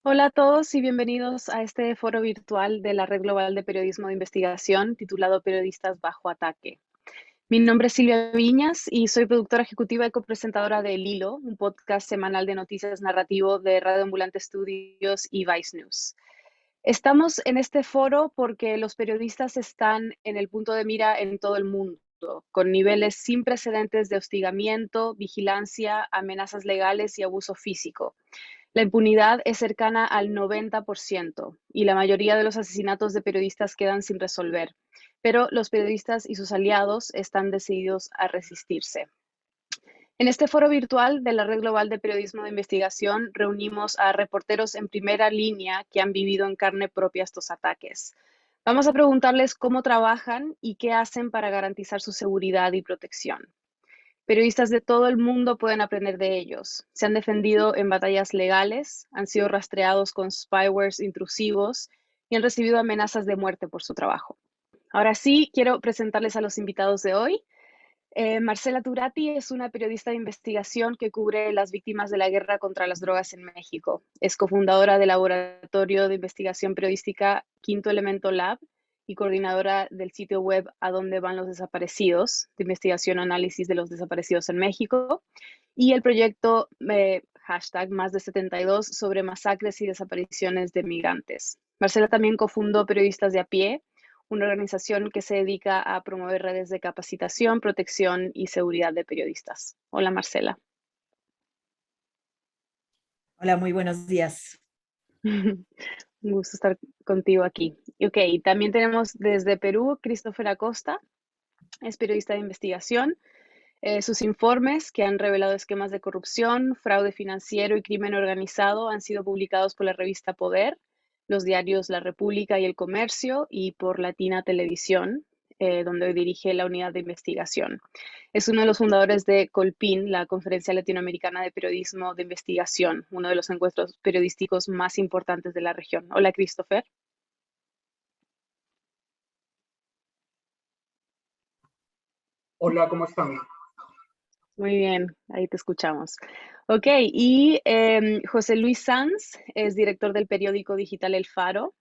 Hola a todos y bienvenidos a este foro virtual de la Red Global de Periodismo de Investigación titulado Periodistas bajo ataque. Mi nombre es Silvia Viñas y soy productora ejecutiva y copresentadora de El Hilo, un podcast semanal de noticias narrativo de Radio Ambulante Studios y Vice News. Estamos en este foro porque los periodistas están en el punto de mira en todo el mundo, con niveles sin precedentes de hostigamiento, vigilancia, amenazas legales y abuso físico. La impunidad es cercana al 90% y la mayoría de los asesinatos de periodistas quedan sin resolver, pero los periodistas y sus aliados están decididos a resistirse. En este foro virtual de la Red Global de Periodismo de Investigación reunimos a reporteros en primera línea que han vivido en carne propia estos ataques. Vamos a preguntarles cómo trabajan y qué hacen para garantizar su seguridad y protección. Periodistas de todo el mundo pueden aprender de ellos. Se han defendido en batallas legales, han sido rastreados con spywares intrusivos y han recibido amenazas de muerte por su trabajo. Ahora sí, quiero presentarles a los invitados de hoy. Marcela Turati es una periodista de investigación que cubre las víctimas de la guerra contra las drogas en México. Es cofundadora del laboratorio de investigación periodística Quinto Elemento Lab y coordinadora del sitio web A Dónde Van los Desaparecidos, de investigación y análisis de los desaparecidos en México, y el proyecto hashtag Más de 72 sobre masacres y desapariciones de migrantes. Marcela también cofundó Periodistas de a Pie, una organización que se dedica a promover redes de capacitación, protección y seguridad de periodistas. Hola, Marcela. Hola, muy buenos días. Un gusto estar contigo aquí. Ok, también tenemos desde Perú Christopher Acosta, es periodista de investigación. Sus informes, que han revelado esquemas de corrupción, fraude financiero y crimen organizado, han sido publicados por la revista Poder, los diarios La República y El Comercio y por Latina Televisión, donde hoy dirige la unidad de investigación. Es uno de los fundadores de Colpin, la Conferencia Latinoamericana de Periodismo de Investigación, uno de los encuentros periodísticos más importantes de la región. Hola, Christopher. Hola, ¿cómo están? Muy bien, ahí te escuchamos. Ok, y José Luis Sanz es director del periódico digital El Faro.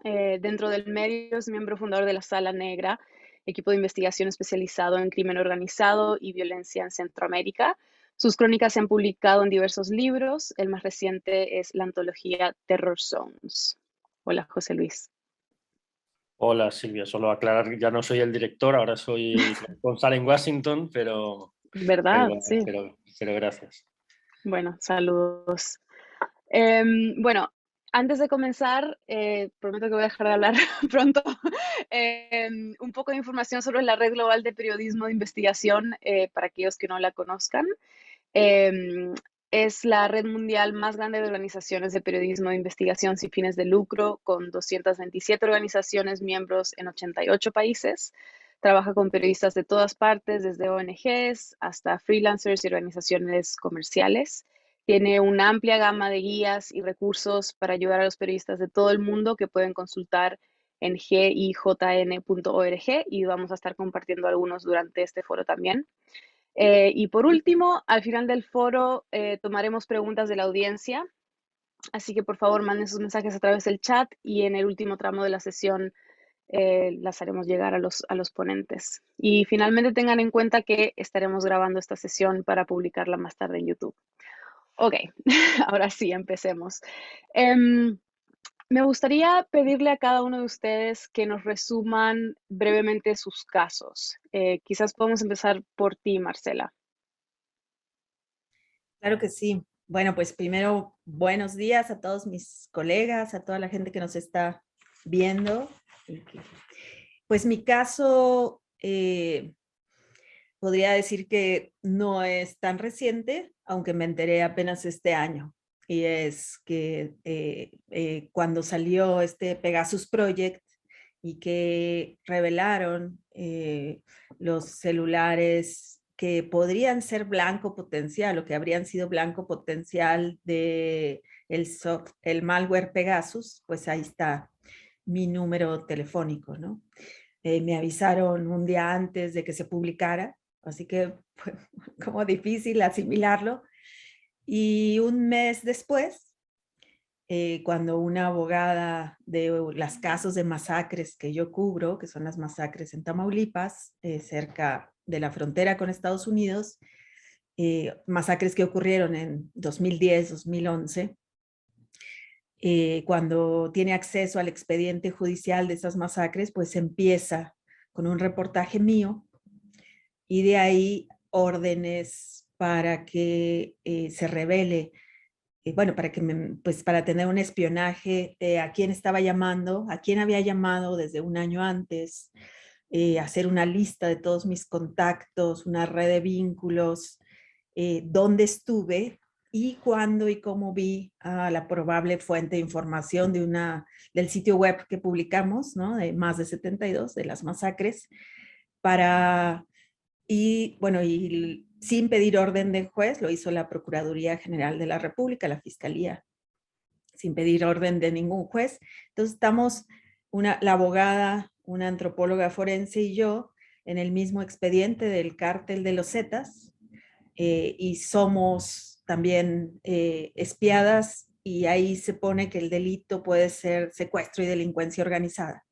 Dentro del medio es miembro fundador de la Sala Negra, equipo de investigación especializado en crimen organizado y violencia en Centroamérica. Sus crónicas se han publicado en diversos libros. El más reciente es la antología Terror Zones. Hola, José Luis. Hola Silvia, solo aclarar que ya no soy el director, ahora soy corresponsal en Washington, ¿Verdad? Sí. pero gracias. Bueno, saludos. Bueno, antes de comenzar, prometo que voy a dejar de hablar pronto. Un poco de información sobre la Red Global de Periodismo de Investigación para aquellos que no la conozcan. Em, es la red mundial más grande de organizaciones de periodismo de investigación sin fines de lucro, con 227 organizaciones miembros en 88 países. Trabaja con periodistas de todas partes, desde ONGs hasta freelancers y organizaciones comerciales. Tiene una amplia gama de guías y recursos para ayudar a los periodistas de todo el mundo que pueden consultar en gijn.org y vamos a estar compartiendo algunos durante este foro también. Y por último, al final del foro tomaremos preguntas de la audiencia, así que por favor manden sus mensajes a través del chat y en el último tramo de la sesión las haremos llegar a los ponentes. Y finalmente tengan en cuenta que estaremos grabando esta sesión para publicarla más tarde en YouTube. Ok, ahora sí, empecemos. Me gustaría pedirle a cada uno de ustedes que nos resuman brevemente sus casos. Quizás podemos empezar por ti, Marcela. Claro que sí. Bueno, pues primero, buenos días a todos mis colegas, a toda la gente que nos está viendo. Pues mi caso, podría decir que no es tan reciente, aunque me enteré apenas este año. Y es que cuando salió este Pegasus Project y que revelaron los celulares que podrían ser blanco potencial o que habrían sido blanco potencial de el malware Pegasus, pues ahí está mi número telefónico, ¿no? Me avisaron un día antes de que se publicara, así que fue como difícil asimilarlo. Y un mes después cuando una abogada de las casos de masacres que yo cubro, que son las masacres en Tamaulipas, cerca de la frontera con Estados Unidos, masacres que ocurrieron en 2010, 2011, cuando tiene acceso al expediente judicial de esas masacres, pues empieza con un reportaje mío y de ahí órdenes para que se revele, bueno, para que pues para tener un espionaje a quién estaba llamando, a quién había llamado desde un año antes, hacer una lista de todos mis contactos, una red de vínculos, dónde estuve y cuándo y cómo vi a la probable fuente de información del sitio web que publicamos, ¿no? De más de 72 de las masacres, y bueno, y sin pedir orden del juez, lo hizo la Procuraduría General de la República, la Fiscalía, sin pedir orden de ningún juez. Entonces estamos, la abogada, una antropóloga forense y yo, en el mismo expediente del cártel de los Zetas, y somos también espiadas, y ahí se pone que el delito puede ser secuestro y delincuencia organizada.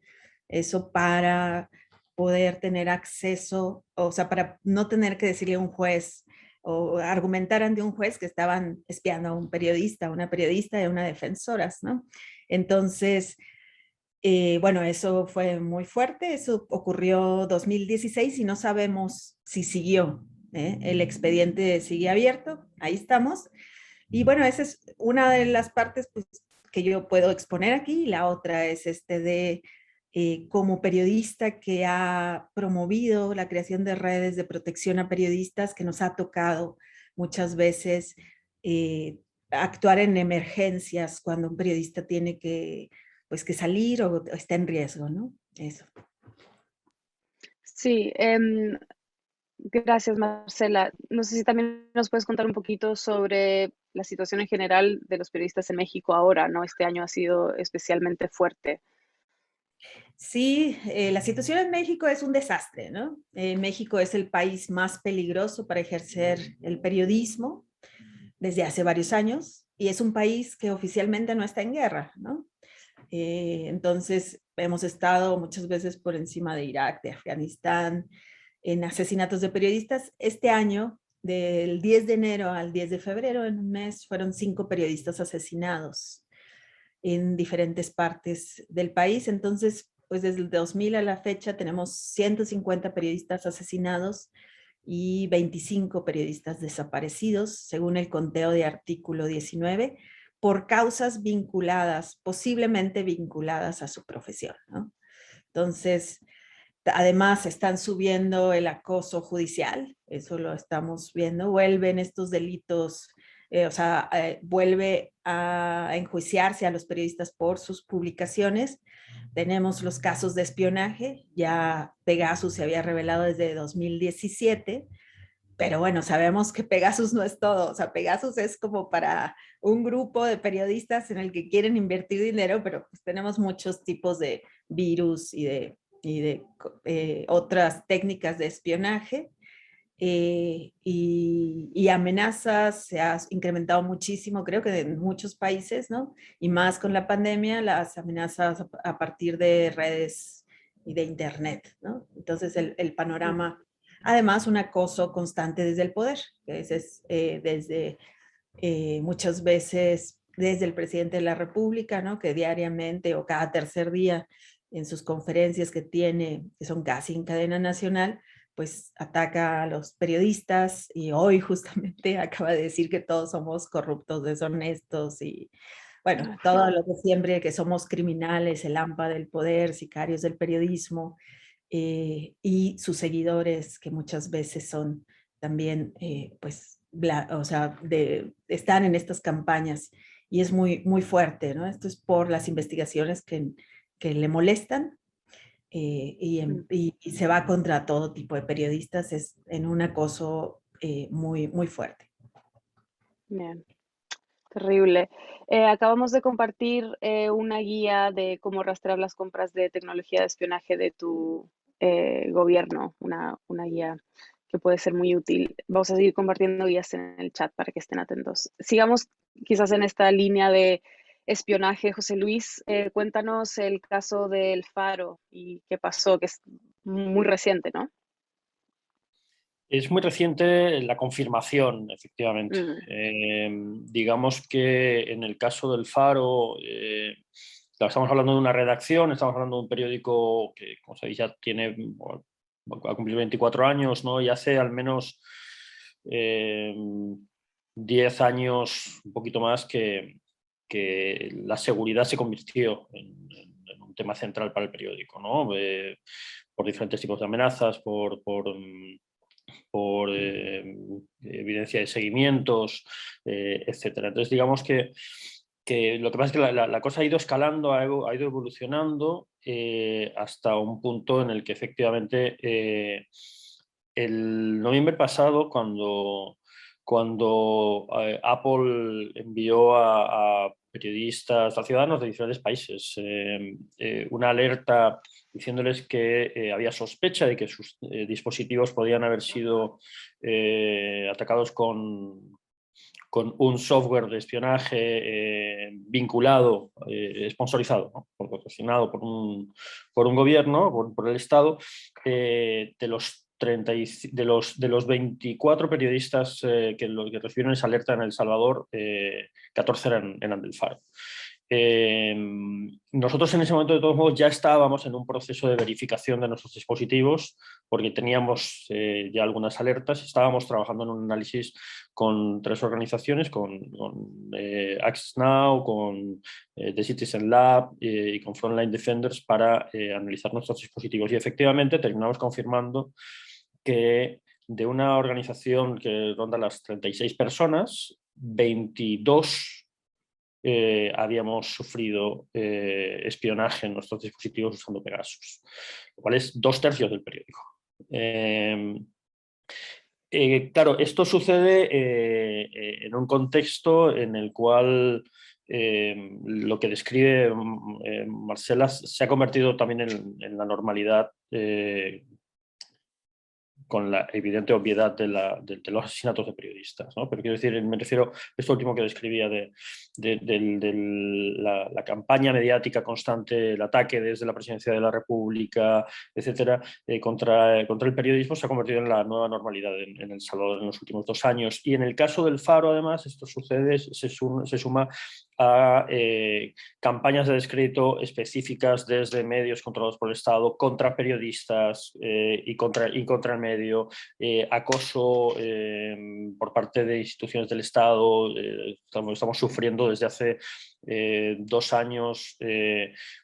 Eso para poder tener acceso, o sea, para no tener que decirle a un juez o argumentar ante un juez que estaban espiando a un periodista, una periodista y a una defensora, ¿no? Entonces, bueno, eso fue muy fuerte, eso ocurrió 2016 y no sabemos si siguió, ¿eh? El expediente sigue abierto, ahí estamos. Y bueno, esa es una de las partes, pues, que yo puedo exponer aquí, y la otra es como periodista que ha promovido la creación de redes de protección a periodistas, que nos ha tocado muchas veces actuar en emergencias cuando un periodista tiene pues, que salir o está en riesgo, ¿no? Eso. Sí, gracias, Marcela. No sé si también nos puedes contar un poquito sobre la situación en general de los periodistas en México ahora, ¿no? Este año ha sido especialmente fuerte. Sí, la situación en México es un desastre, ¿no? México es el país más peligroso para ejercer el periodismo desde hace varios años y es un país que oficialmente no está en guerra, ¿no? Entonces, hemos estado muchas veces por encima de Irak, de Afganistán, en asesinatos de periodistas. Este año, del 10 de enero al 10 de febrero, en un mes, fueron 5 periodistas asesinados en diferentes partes del país. Entonces, pues desde el 2000 a la fecha tenemos 150 periodistas asesinados y 25 periodistas desaparecidos, según el conteo de Artículo 19, por causas vinculadas, posiblemente vinculadas a su profesión, ¿no? Entonces, además están subiendo el acoso judicial, eso lo estamos viendo, vuelven estos delitos, vuelve a enjuiciarse a los periodistas por sus publicaciones. Tenemos los casos de espionaje, ya Pegasus se había revelado desde 2017, pero bueno, sabemos que Pegasus no es todo, o sea, Pegasus es como para un grupo de periodistas en el que quieren invertir dinero, pero pues tenemos muchos tipos de virus y de otras técnicas de espionaje, y amenazas se ha incrementado muchísimo, creo que en muchos países, ¿no? Y más con la pandemia, las amenazas a partir de redes y de internet, ¿no? Entonces el panorama, además un acoso constante desde el poder, que es desde muchas veces desde el presidente de la República, ¿no? Que diariamente o cada tercer día en sus conferencias que tiene, que son casi en cadena nacional, pues ataca a los periodistas, y hoy justamente acaba de decir que todos somos corruptos, deshonestos y bueno, todo lo que siempre, que somos criminales, el AMPA del poder, sicarios del periodismo, y sus seguidores, que muchas veces son también, pues, o sea, están en estas campañas, y es muy, muy fuerte, ¿no? Esto es por las investigaciones que le molestan, y se va contra todo tipo de periodistas, es en un acoso muy, muy fuerte. Bien, terrible. Acabamos de compartir una guía de cómo rastrear las compras de tecnología de espionaje de tu gobierno, una guía que puede ser muy útil. Vamos a seguir compartiendo guías en el chat para que estén atentos. Sigamos quizás en esta línea de espionaje. José Luis, cuéntanos el caso del Faro y qué pasó, que es muy reciente, ¿no? Es muy reciente la confirmación, efectivamente. Digamos que en el caso del Faro, claro, estamos hablando de una redacción, estamos hablando de un periódico que, como sabéis, ya tiene, bueno, va a cumplir 24 años, ¿no? Y hace al menos 10 años, un poquito más, que la seguridad se convirtió en un tema central para el periódico, ¿no? Por diferentes tipos de amenazas, por evidencia de seguimientos, etcétera. Entonces, digamos que lo que pasa es que la cosa ha ido escalando, ha ido evolucionando hasta un punto en el que efectivamente el noviembre pasado, cuando Apple envió a periodistas, a ciudadanos de diferentes países, una alerta diciéndoles que había sospecha de que sus dispositivos podían haber sido atacados con un software de espionaje vinculado, sponsorizado, ¿no? Patrocinado por un gobierno, por el Estado, de los 24 periodistas que recibieron esa alerta en El Salvador, 14 eran del Faro. Nosotros en ese momento, de todos modos, ya estábamos en un proceso de verificación de nuestros dispositivos porque teníamos ya algunas alertas. Estábamos trabajando en un análisis con 3 organizaciones, con Access Now, con The Citizen Lab y con Frontline Defenders para analizar nuestros dispositivos. Y efectivamente terminamos confirmando que de una organización que ronda las 36 personas, 22 habíamos sufrido espionaje en nuestros dispositivos usando Pegasus, lo cual es 2/3 del periódico. Claro, esto sucede en un contexto en el cual lo que describe Marcela se ha convertido también en la normalidad con la evidente obviedad de los asesinatos de periodistas, ¿no? Pero quiero decir, me refiero a esto último que describía de la campaña mediática constante, el ataque desde la presidencia de la República, etcétera, contra el periodismo se ha convertido en la nueva normalidad en El Salvador en los últimos 2 años. Y en el caso del Faro, además, esto sucede, se suma a campañas de descrédito específicas desde medios controlados por el Estado contra periodistas y contra el medio, acoso por parte de instituciones del Estado. Estamos sufriendo desde hace 2 años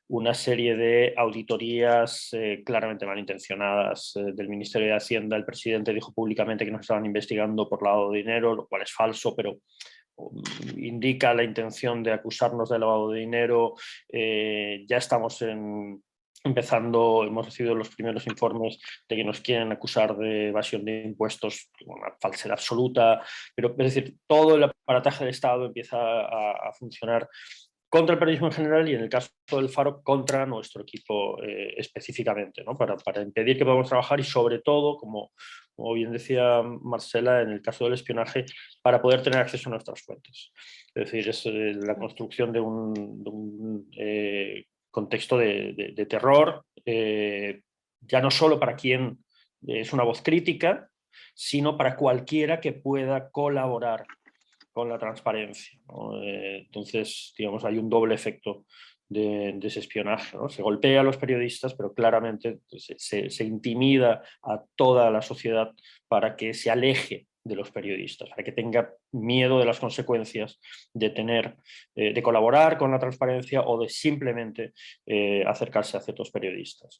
una serie de auditorías claramente malintencionadas del Ministerio de Hacienda. El presidente dijo públicamente que nos estaban investigando por lavado de dinero, lo cual es falso, pero indica la intención de acusarnos de lavado de dinero. Ya estamos empezando, hemos recibido los primeros informes de que nos quieren acusar de evasión de impuestos, una falsedad absoluta, pero es decir, todo el aparataje del Estado empieza a funcionar contra el periodismo en general y en el caso del Faro contra nuestro equipo específicamente, ¿no? para impedir que podamos trabajar y sobre todo, como bien decía Marcela, en el caso del espionaje, para poder tener acceso a nuestras fuentes. Es decir, es la construcción de un contexto de terror, ya no solo para quien es una voz crítica, sino para cualquiera que pueda colaborar con la transparencia, ¿no? Entonces, digamos, hay un doble efecto de ese espionaje, ¿no? Se golpea a los periodistas, pero claramente se intimida a toda la sociedad para que se aleje de los periodistas, para que tenga miedo de las consecuencias de colaborar con la transparencia o de simplemente acercarse a ciertos periodistas.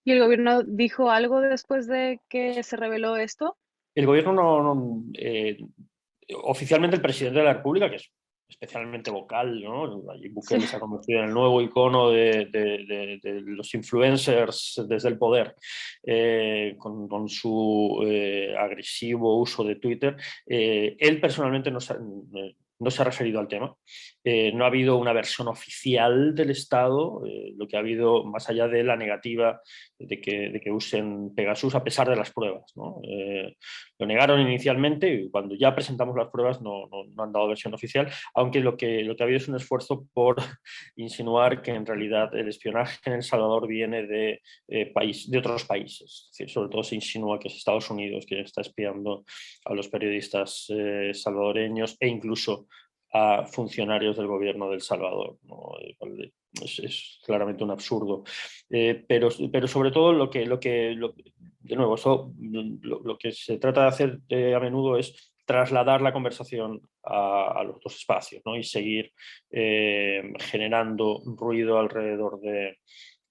¿Y el gobierno dijo algo después de que se reveló esto? El gobierno oficialmente el presidente de la República, que es especialmente vocal, ¿no? Nayib Bukele se ha convertido en el nuevo icono de los influencers desde el poder, con su agresivo uso de Twitter. Él personalmente no se ha referido al tema. No ha habido una versión oficial del Estado, lo que ha habido, más allá de la negativa de que usen Pegasus a pesar de las pruebas, ¿no? Lo negaron inicialmente y cuando ya presentamos las pruebas no han dado versión oficial, aunque lo que ha habido es un esfuerzo por insinuar que en realidad el espionaje en El Salvador viene de otros países. Es decir, sobre todo se insinúa que es Estados Unidos quien está espiando a los periodistas salvadoreños e incluso a funcionarios del gobierno de El Salvador, ¿no? Es claramente un absurdo. Pero sobre todo lo que se trata de hacer a menudo es trasladar la conversación a los dos espacios, ¿no? Y seguir generando ruido alrededor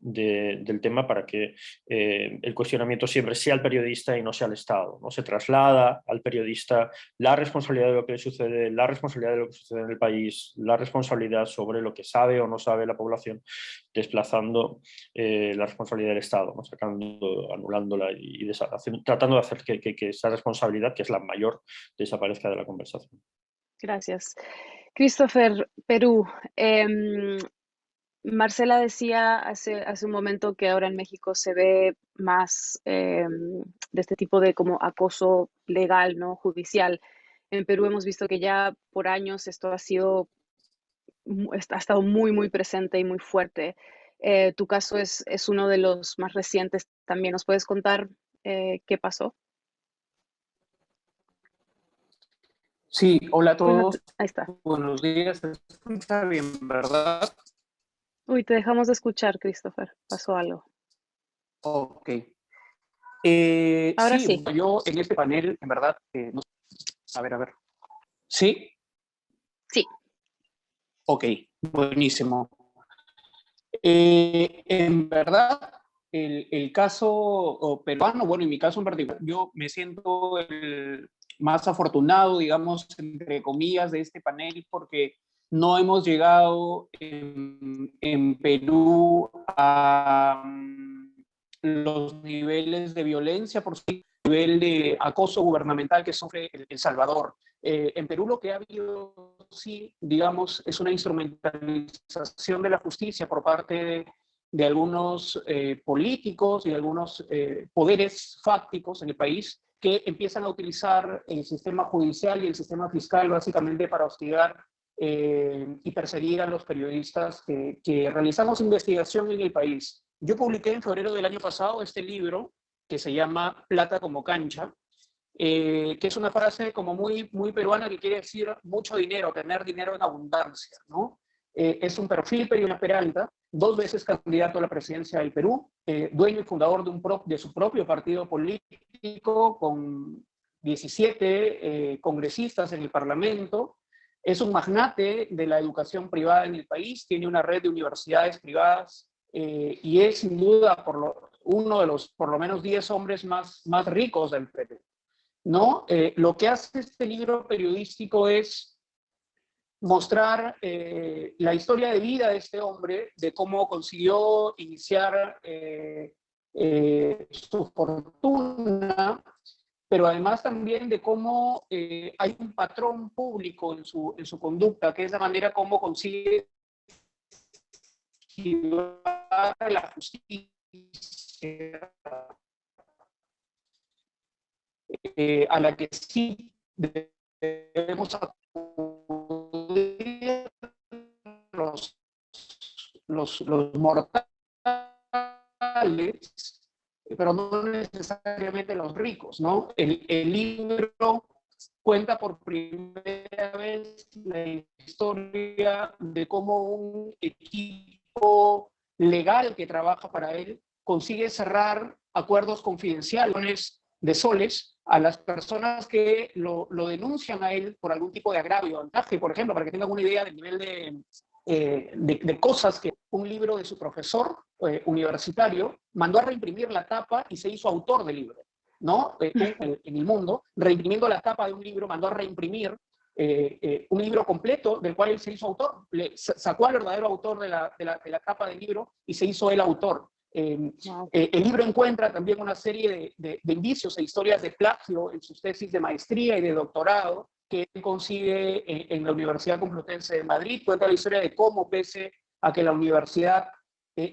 del tema para que el cuestionamiento siempre sea al periodista y no sea al Estado, ¿no? Se traslada al periodista la responsabilidad de lo que le sucede, la responsabilidad de lo que sucede en el país, la responsabilidad sobre lo que sabe o no sabe la población, desplazando la responsabilidad del Estado, ¿no? Anulándola y tratando de hacer que esa responsabilidad, que es la mayor, desaparezca de la conversación. Gracias. Christopher, Perú. Marcela decía hace un momento que ahora en México se ve más de este tipo de como acoso legal, ¿no? Judicial. En Perú hemos visto que ya por años esto ha estado muy, muy presente y muy fuerte. Tu caso es uno de los más recientes también. ¿Nos puedes contar qué pasó? Sí, hola a Bueno, todos. ahí está. Buenos días. ¿Se escucha bien, verdad? Uy, te dejamos de escuchar, Christopher. Pasó algo. Ok. Ahora Sí, sí. yo en este panel, en verdad, a ver. ¿Sí? Sí. Ok, buenísimo. En verdad, el caso peruano, bueno, en mi caso en particular, yo me siento el más afortunado, digamos, entre comillas, de este panel, porque no hemos llegado en Perú a los niveles de violencia, por sí, nivel de acoso gubernamental que sufre El Salvador. En Perú lo que ha habido, sí, digamos, es una instrumentalización de la justicia por parte de algunos políticos y de algunos poderes fácticos en el país que empiezan a utilizar el sistema judicial y el sistema fiscal básicamente para hostigar y perseguir a los periodistas que realizamos investigación en el país. Yo publiqué en febrero del año pasado este libro que se llama Plata como cancha, que es una frase como muy, muy peruana que quiere decir mucho dinero, tener dinero en abundancia, ¿no? Es un perfil Perino Peralta, 2 veces candidato a la presidencia del Perú, dueño y fundador de su propio partido político, con 17 congresistas en el Parlamento. Es un magnate de la educación privada en el país, tiene una red de universidades privadas y es sin duda uno de los por lo menos 10 hombres más ricos del Perú, ¿no? Lo que hace este libro periodístico es mostrar la historia de vida de este hombre, de cómo consiguió iniciar su fortuna, pero además también de cómo hay un patrón público en su conducta, que es la manera como consigue la justicia a la que sí debemos acudir los mortales, pero no necesariamente los ricos, ¿no? El libro cuenta por primera vez la historia de cómo un equipo legal que trabaja para él consigue cerrar acuerdos confidenciales de soles a las personas que lo denuncian a él por algún tipo de agravio. Por ejemplo, para que tengan una idea del nivel de cosas que un libro de su profesor universitario mandó a reimprimir la tapa y se hizo autor del libro, ¿no? En el mundo, reimprimiendo la tapa de un libro, mandó a reimprimir un libro completo del cual él se hizo autor. Sacó al verdadero autor de la tapa del libro y se hizo el autor. Wow. El libro encuentra también una serie de indicios e historias de plagio en sus tesis de maestría y de doctorado, que él consigue en la Universidad Complutense de Madrid. Cuenta la historia de cómo, pese a que la universidad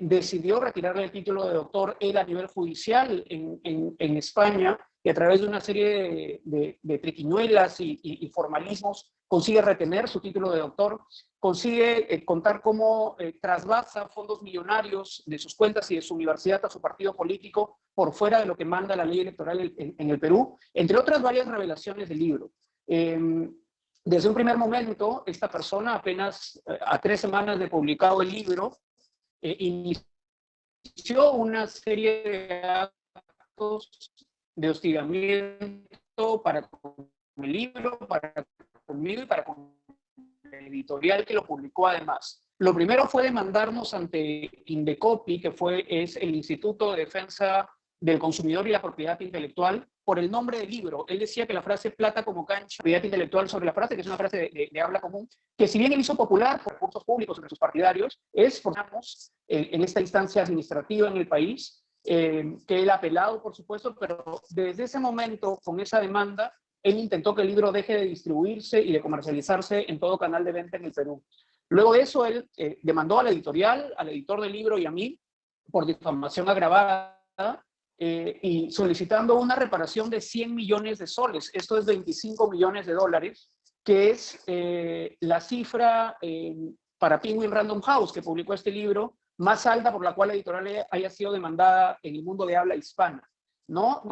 decidió retirarle el título de doctor, él a nivel judicial en España, y a través de una serie de triquiñuelas y formalismos, consigue retener su título de doctor, consigue contar cómo trasvasa fondos millonarios de sus cuentas y de su universidad a su partido político por fuera de lo que manda la ley electoral en el Perú, entre otras varias revelaciones del libro. Desde un primer momento, esta persona, apenas a 3 semanas de publicado el libro, inició una serie de actos de hostigamiento para con el libro, para conmigo y para con la editorial que lo publicó además. Lo primero fue demandarnos ante Indecopi, que es el Instituto de Defensa del Consumidor y la Propiedad Intelectual, por el nombre del libro. Él decía que la frase plata como cancha, propiedad intelectual sobre la frase, que es una frase de habla común, que si bien él hizo popular por recursos públicos entre sus partidarios, es, digamos, en esta instancia administrativa en el país, que él ha apelado, por supuesto, pero desde ese momento, con esa demanda, él intentó que el libro deje de distribuirse y de comercializarse en todo canal de venta en el Perú. Luego de eso, él demandó a la editorial, al editor del libro y a mí, por difamación agravada, y solicitando una reparación de 100 millones de soles. Esto es 25 millones de dólares, que es la cifra para Penguin Random House, que publicó este libro, más alta por la cual la editorial haya sido demandada en el mundo de habla hispana, ¿no?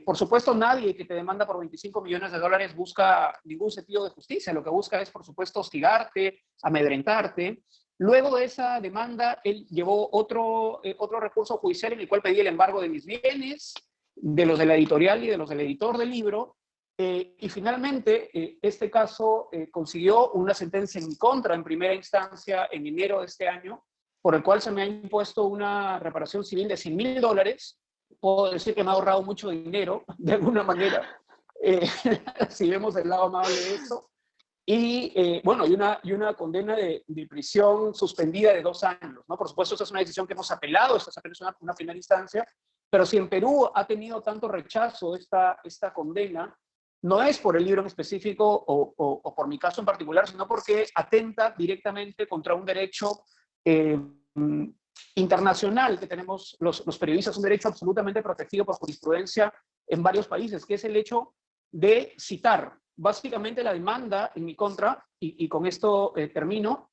Por supuesto, nadie que te demanda por 25 millones de dólares busca ningún sentido de justicia. Lo que busca es, por supuesto, hostigarte, amedrentarte. Luego de esa demanda, él llevó otro recurso judicial en el cual pedía el embargo de mis bienes, de los de la editorial y de los del editor del libro, y finalmente este caso consiguió una sentencia en mi contra en primera instancia en enero de este año, por el cual se me ha impuesto una reparación civil de $100,000. Puedo decir que me ha ahorrado mucho dinero, de alguna manera, si vemos el lado amable de esto. Y bueno, y una condena de prisión suspendida de 2 años, ¿no? Por supuesto, esta es una decisión que hemos apelado, esta es apenas una primera instancia, pero si en Perú ha tenido tanto rechazo esta condena, no es por el libro en específico o por mi caso en particular, sino porque atenta directamente contra un derecho internacional que tenemos los periodistas, un derecho absolutamente protegido por jurisprudencia en varios países, que es el hecho de citar. Básicamente la demanda en mi contra, y con esto termino,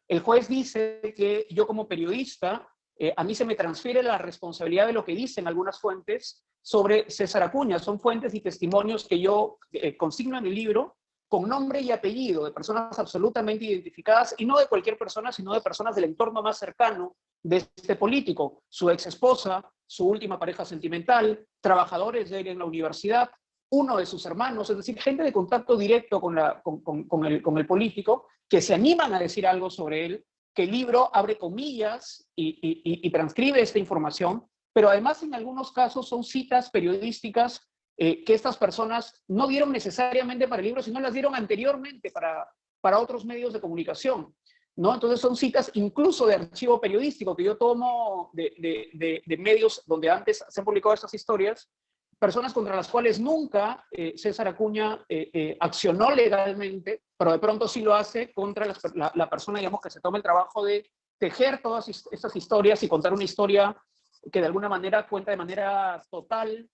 el juez dice que yo como periodista, a mí se me transfiere la responsabilidad de lo que dicen algunas fuentes sobre César Acuña. Son fuentes y testimonios que yo consigno en el libro con nombre y apellido de personas absolutamente identificadas, y no de cualquier persona, sino de personas del entorno más cercano de este político, su ex esposa, su última pareja sentimental, trabajadores de él en la universidad, uno de sus hermanos, es decir, gente de contacto directo con el político, que se animan a decir algo sobre él, que el libro abre comillas y transcribe esta información, pero además en algunos casos son citas periodísticas que estas personas no dieron necesariamente para el libro, sino las dieron anteriormente para otros medios de comunicación, ¿no? Entonces son citas incluso de archivo periodístico que yo tomo de medios donde antes se han publicado estas historias, personas contra las cuales nunca César Acuña accionó legalmente, pero de pronto sí lo hace contra la persona, digamos, que se toma el trabajo de tejer todas estas historias y contar una historia que de alguna manera cuenta de manera total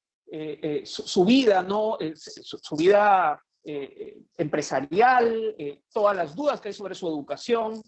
su vida, ¿no? Su vida empresarial, todas las dudas que hay sobre su educación,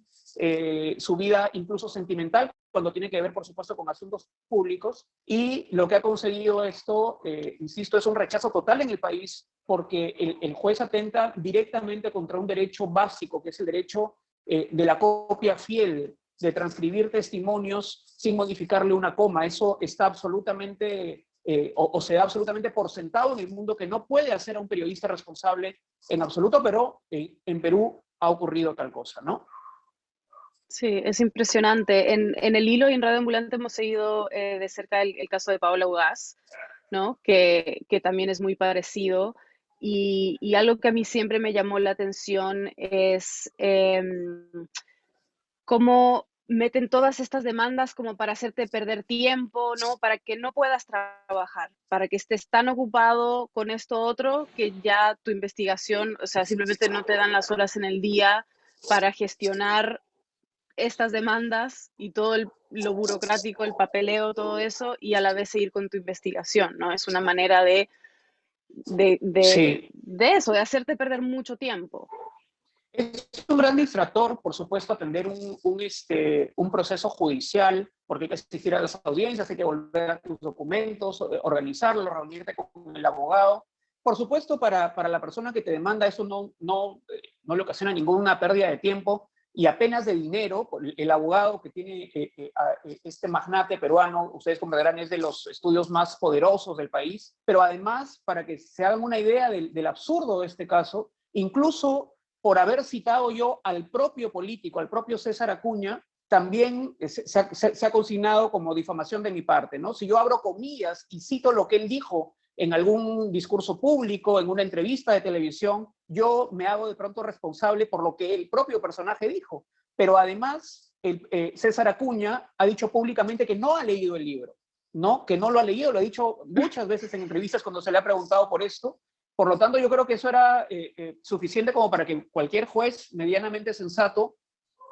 su vida incluso sentimental, cuando tiene que ver, por supuesto, con asuntos públicos. Y lo que ha conseguido esto, insisto, es un rechazo total en el país, porque el juez atenta directamente contra un derecho básico, que es el derecho de la copia fiel, de transcribir testimonios sin modificarle una coma. Eso está absolutamente, o se da absolutamente por sentado en el mundo, que no puede hacer a un periodista responsable en absoluto, pero en Perú ha ocurrido tal cosa, ¿no? Sí, es impresionante. En el hilo y en Radio Ambulante hemos seguido de cerca el caso de Paola Ugaz, ¿no? Que también es muy parecido. Y algo que a mí siempre me llamó la atención es cómo meten todas estas demandas como para hacerte perder tiempo, ¿no? Para que no puedas trabajar, para que estés tan ocupado con esto otro que ya tu investigación, o sea, simplemente no te dan las horas en el día para gestionar estas demandas y todo lo burocrático, el papeleo, todo eso, y a la vez seguir con tu investigación, ¿no? Es una manera Sí, de eso, de hacerte perder mucho tiempo. es un gran distractor, por supuesto, atender un proceso judicial, porque hay que asistir a las audiencias, hay que volver a tus documentos, organizarlo, reunirte con el abogado. Por supuesto, para la persona que te demanda eso no le ocasiona ninguna pérdida de tiempo y apenas de dinero. El abogado que tiene este magnate peruano, ustedes comprenderán, es de los estudios más poderosos del país, pero además, para que se hagan una idea del absurdo de este caso, incluso por haber citado yo al propio político, al propio César Acuña, también se ha consignado como difamación de mi parte, ¿no? Si yo abro comillas y cito lo que él dijo en algún discurso público, en una entrevista de televisión, yo me hago de pronto responsable por lo que el propio personaje dijo. Pero además, César Acuña ha dicho públicamente que no ha leído el libro, ¿no? Que no lo ha leído, lo ha dicho muchas veces en entrevistas cuando se le ha preguntado por esto. Por lo tanto, yo creo que eso era suficiente como para que cualquier juez medianamente sensato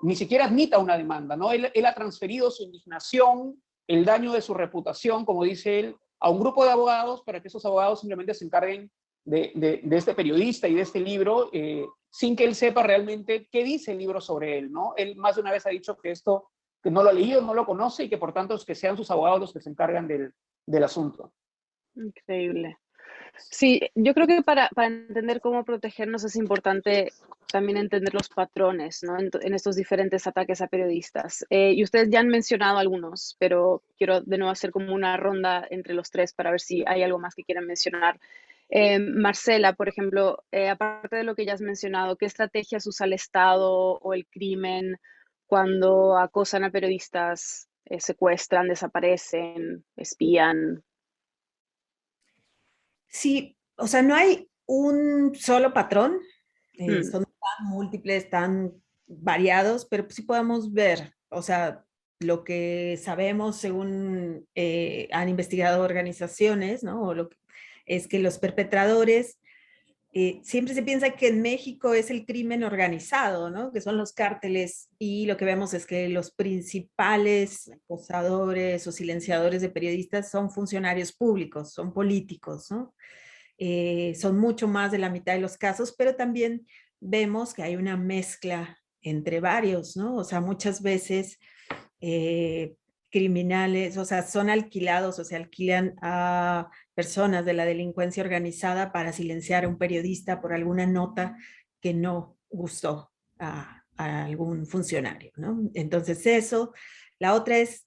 ni siquiera admita una demanda, ¿no? Él ha transferido su indignación, el daño de su reputación, como dice él, a un grupo de abogados para que esos abogados simplemente se encarguen de este periodista y de este libro, sin que él sepa realmente qué dice el libro sobre él, ¿no? Él más de una vez ha dicho que esto, que no lo ha leído, no lo conoce y que por tanto es que sean sus abogados los que se encargan del asunto. Increíble. Sí, yo creo que para entender cómo protegernos es importante también entender los patrones, ¿no? En estos diferentes ataques a periodistas. Y ustedes ya han mencionado algunos, pero quiero de nuevo hacer como una ronda entre los tres para ver si hay algo más que quieran mencionar. Marcela, por ejemplo, aparte de lo que ya has mencionado, ¿qué estrategias usa el Estado o el crimen cuando acosan a periodistas, secuestran, desaparecen, espían? Sí, o sea, no hay un solo patrón, son tan múltiples, tan variados, pero sí podemos ver, o sea, lo que sabemos según han investigado organizaciones, ¿no? Es que los perpetradores, siempre se piensa que en México es el crimen organizado, ¿no? Que son los cárteles, y lo que vemos es que los principales acosadores o silenciadores de periodistas son funcionarios públicos, son políticos, ¿no? Son mucho más de la mitad de los casos, pero también vemos que hay una mezcla entre varios, ¿no? O sea, muchas veces criminales, o sea, son alquilados o se alquilan a personas de la delincuencia organizada para silenciar a un periodista por alguna nota que no gustó a algún funcionario, ¿no? Entonces eso. La otra es,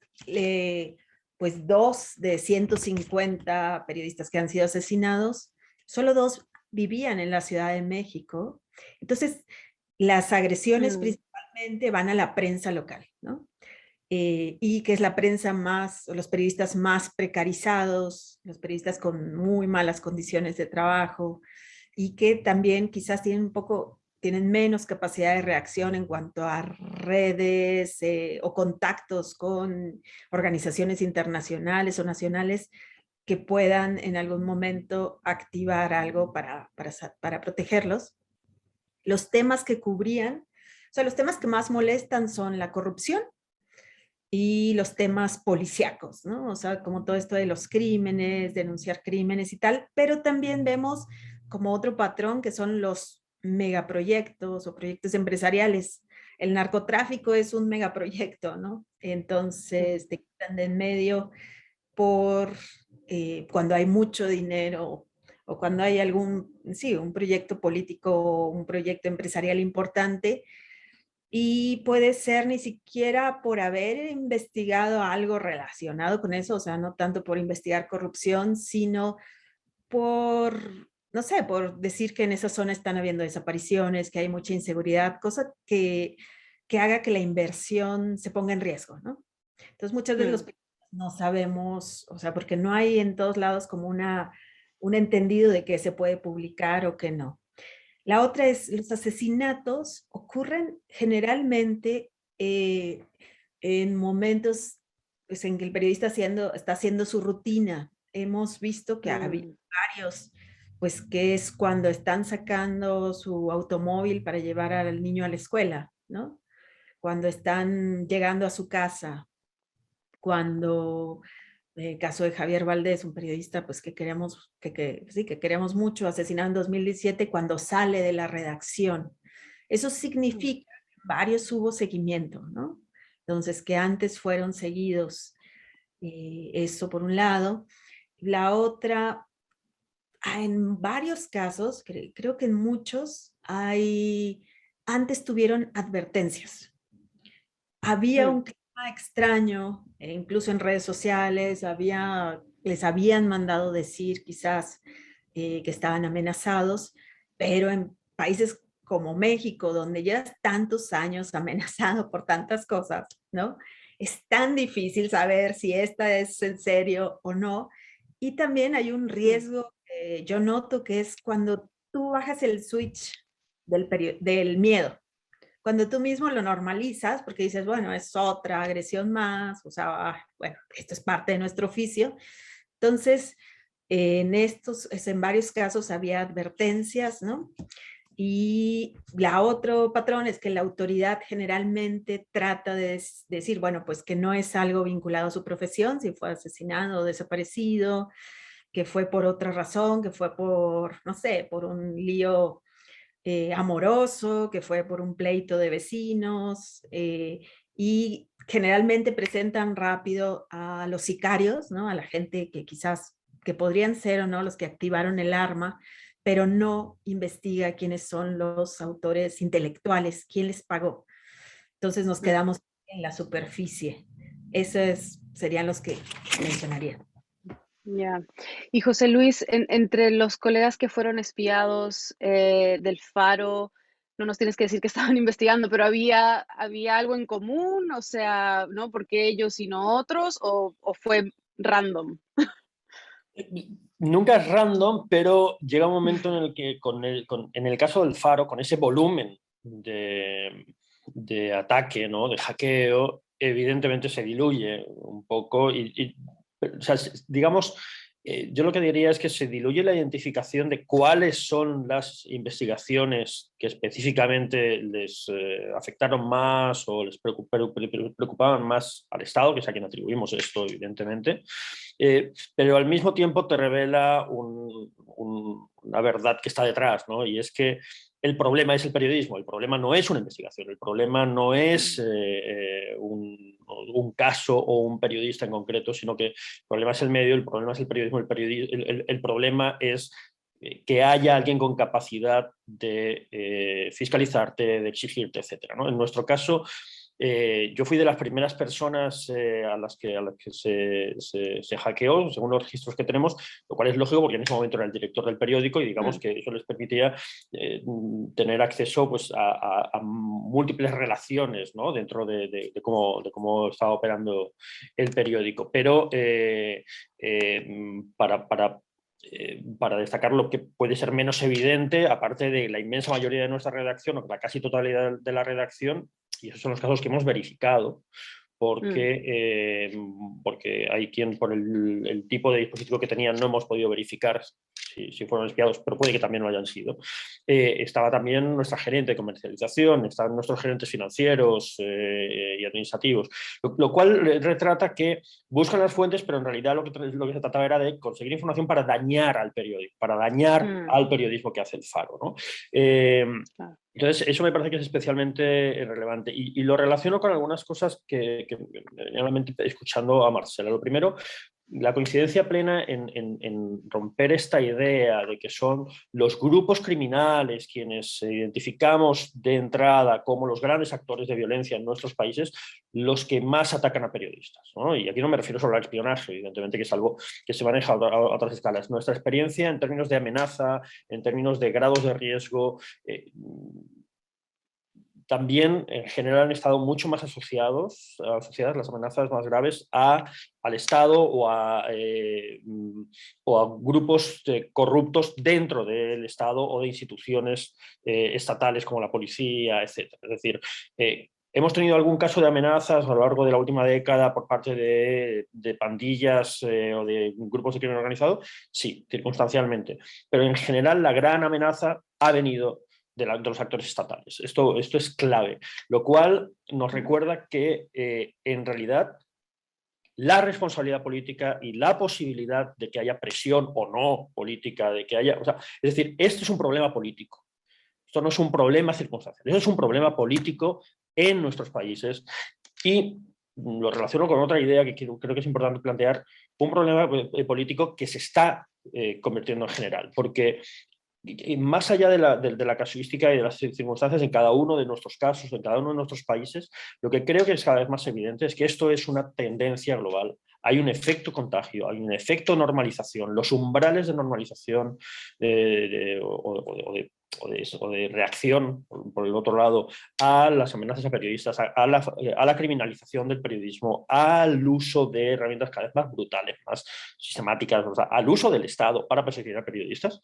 pues 2 de 150 periodistas que han sido asesinados, solo 2 vivían en la Ciudad de México. Entonces, las agresiones principalmente van a la prensa local, ¿no? Y que es la prensa más, los periodistas más precarizados, los periodistas con muy malas condiciones de trabajo, y que también quizás tienen menos capacidad de reacción en cuanto a redes o contactos con organizaciones internacionales o nacionales que puedan en algún momento activar algo para protegerlos. Los temas que cubrían, o sea, los temas que más molestan son la corrupción y los temas policíacos, ¿no? O sea, como todo esto de los crímenes, denunciar crímenes y tal, pero también vemos como otro patrón que son los megaproyectos o proyectos empresariales. El narcotráfico es un megaproyecto, ¿no? Entonces te quitan de en medio por cuando hay mucho dinero o cuando hay un proyecto político, un proyecto empresarial importante, y puede ser ni siquiera por haber investigado algo relacionado con eso, o sea, no tanto por investigar corrupción, sino por, no sé, por decir que en esa zona están habiendo desapariciones, que hay mucha inseguridad, cosa que haga que la inversión se ponga en riesgo, ¿no? Entonces, muchas veces los no sabemos, o sea, porque no hay en todos lados como un entendido de que se puede publicar o que no. La otra es, los asesinatos ocurren generalmente en momentos pues, en que el periodista está haciendo su rutina. Hemos visto que ha habido varios, pues que es cuando están sacando su automóvil para llevar al niño a la escuela, ¿no? Cuando están llegando a su casa, cuando, en el caso de Javier Valdés, un periodista pues que queremos, sí, que queremos mucho, asesinado en 2017, cuando sale de la redacción. Eso significa que varios hubo seguimiento, ¿no? Entonces, que antes fueron seguidos, eso por un lado. La otra, en varios casos, creo que en muchos, antes tuvieron advertencias. Había un clima extraño, incluso en redes sociales, les habían mandado decir quizás que estaban amenazados, pero en países como México, donde ya tantos años amenazado por tantas cosas, ¿no? Es tan difícil saber si esta es en serio o no. Y también hay un riesgo que yo noto, que es cuando tú bajas el switch del miedo, cuando tú mismo lo normalizas, porque dices, bueno, es otra agresión más, o sea, bueno, esto es parte de nuestro oficio. Entonces, en varios casos había advertencias, ¿no? Y la otro patrón es que la autoridad generalmente trata de decir, bueno, pues que no es algo vinculado a su profesión, si fue asesinado o desaparecido, que fue por otra razón, que fue por, no sé, por un lío amoroso, que fue por un pleito de vecinos, y generalmente presentan rápido a los sicarios, ¿no? A la gente que quizás, que podrían ser o no los que activaron el arma, pero no investiga quiénes son los autores intelectuales, quién les pagó. Entonces nos quedamos en la superficie. Esos serían los que mencionaría. Ya. Y José Luis, entre los colegas que fueron espiados del Faro, no nos tienes que decir que estaban investigando, pero había algo en común, o sea, ¿no? ¿Por qué ellos y no otros? ¿O fue random? Nunca es random, pero llega un momento en el que, en el caso del Faro, con ese volumen de ataque, ¿no? De hackeo, evidentemente se diluye un poco o sea, digamos, yo lo que diría es que se diluye la identificación de cuáles son las investigaciones que específicamente les afectaron más o les preocupaban más al Estado, que es a quien atribuimos esto, evidentemente, pero al mismo tiempo te revela una verdad que está detrás, ¿no? Y es que el problema es el periodismo, el problema no es una investigación, el problema no es un caso o un periodista en concreto, sino que el problema es el medio, el problema es el periodismo, el problema es que haya alguien con capacidad de fiscalizarte, de exigirte, etc., ¿no? En nuestro caso, yo fui de las primeras personas a las que se hackeó, según los registros que tenemos, lo cual es lógico porque en ese momento era el director del periódico y digamos que eso les permitía tener acceso pues, a múltiples relaciones, ¿no? Dentro de cómo estaba operando el periódico. Pero para destacar lo que puede ser menos evidente, aparte de la inmensa mayoría de nuestra redacción, o la casi totalidad de la redacción, y esos son los casos que hemos verificado, porque hay quien por el tipo de dispositivo que tenían no hemos podido verificar si fueron espiados, pero puede que también lo hayan sido. Estaba también nuestra gerente de comercialización, estaban nuestros gerentes financieros y administrativos, lo cual retrata que buscan las fuentes, pero en realidad lo que se trataba era de conseguir información para dañar al periódico, para dañar al periodismo que hace el Faro, ¿no? Entonces, eso me parece que es especialmente relevante y lo relaciono con algunas cosas que realmente escuchando a Marcela. Lo primero, la coincidencia plena en romper esta idea de que son los grupos criminales quienes identificamos de entrada como los grandes actores de violencia en nuestros países, los que más atacan a periodistas, ¿no? Y aquí no me refiero solo al espionaje, evidentemente, que es algo que se maneja a otras escalas. Nuestra experiencia en términos de amenaza, en términos de grados de riesgo, también en general han estado mucho más asociadas las amenazas más graves al Estado o a grupos corruptos dentro del Estado o de instituciones estatales como la policía, etc. Es decir, ¿Hemos tenido algún caso de amenazas a lo largo de la última década por parte de pandillas o de grupos de crimen organizado? Sí, circunstancialmente. Pero en general la gran amenaza ha venido de los actores estatales. Esto es clave, lo cual nos recuerda que en realidad la responsabilidad política y la posibilidad de que haya presión o no política, de que haya... O sea, es decir, este es un problema político. Esto no es un problema circunstancial, eso es un problema político en nuestros países y lo relaciono con otra idea que creo que es importante plantear, un problema político que se está convirtiendo en general, porque más allá de la casuística y de las circunstancias en cada uno de nuestros casos, en cada uno de nuestros países, lo que creo que es cada vez más evidente es que esto es una tendencia global. Hay un efecto contagio, hay un efecto normalización, los umbrales de normalización o de reacción, por el otro lado, a las amenazas a periodistas, a la criminalización del periodismo, al uso de herramientas cada vez más brutales, más sistemáticas, o sea, al uso del Estado para perseguir a periodistas.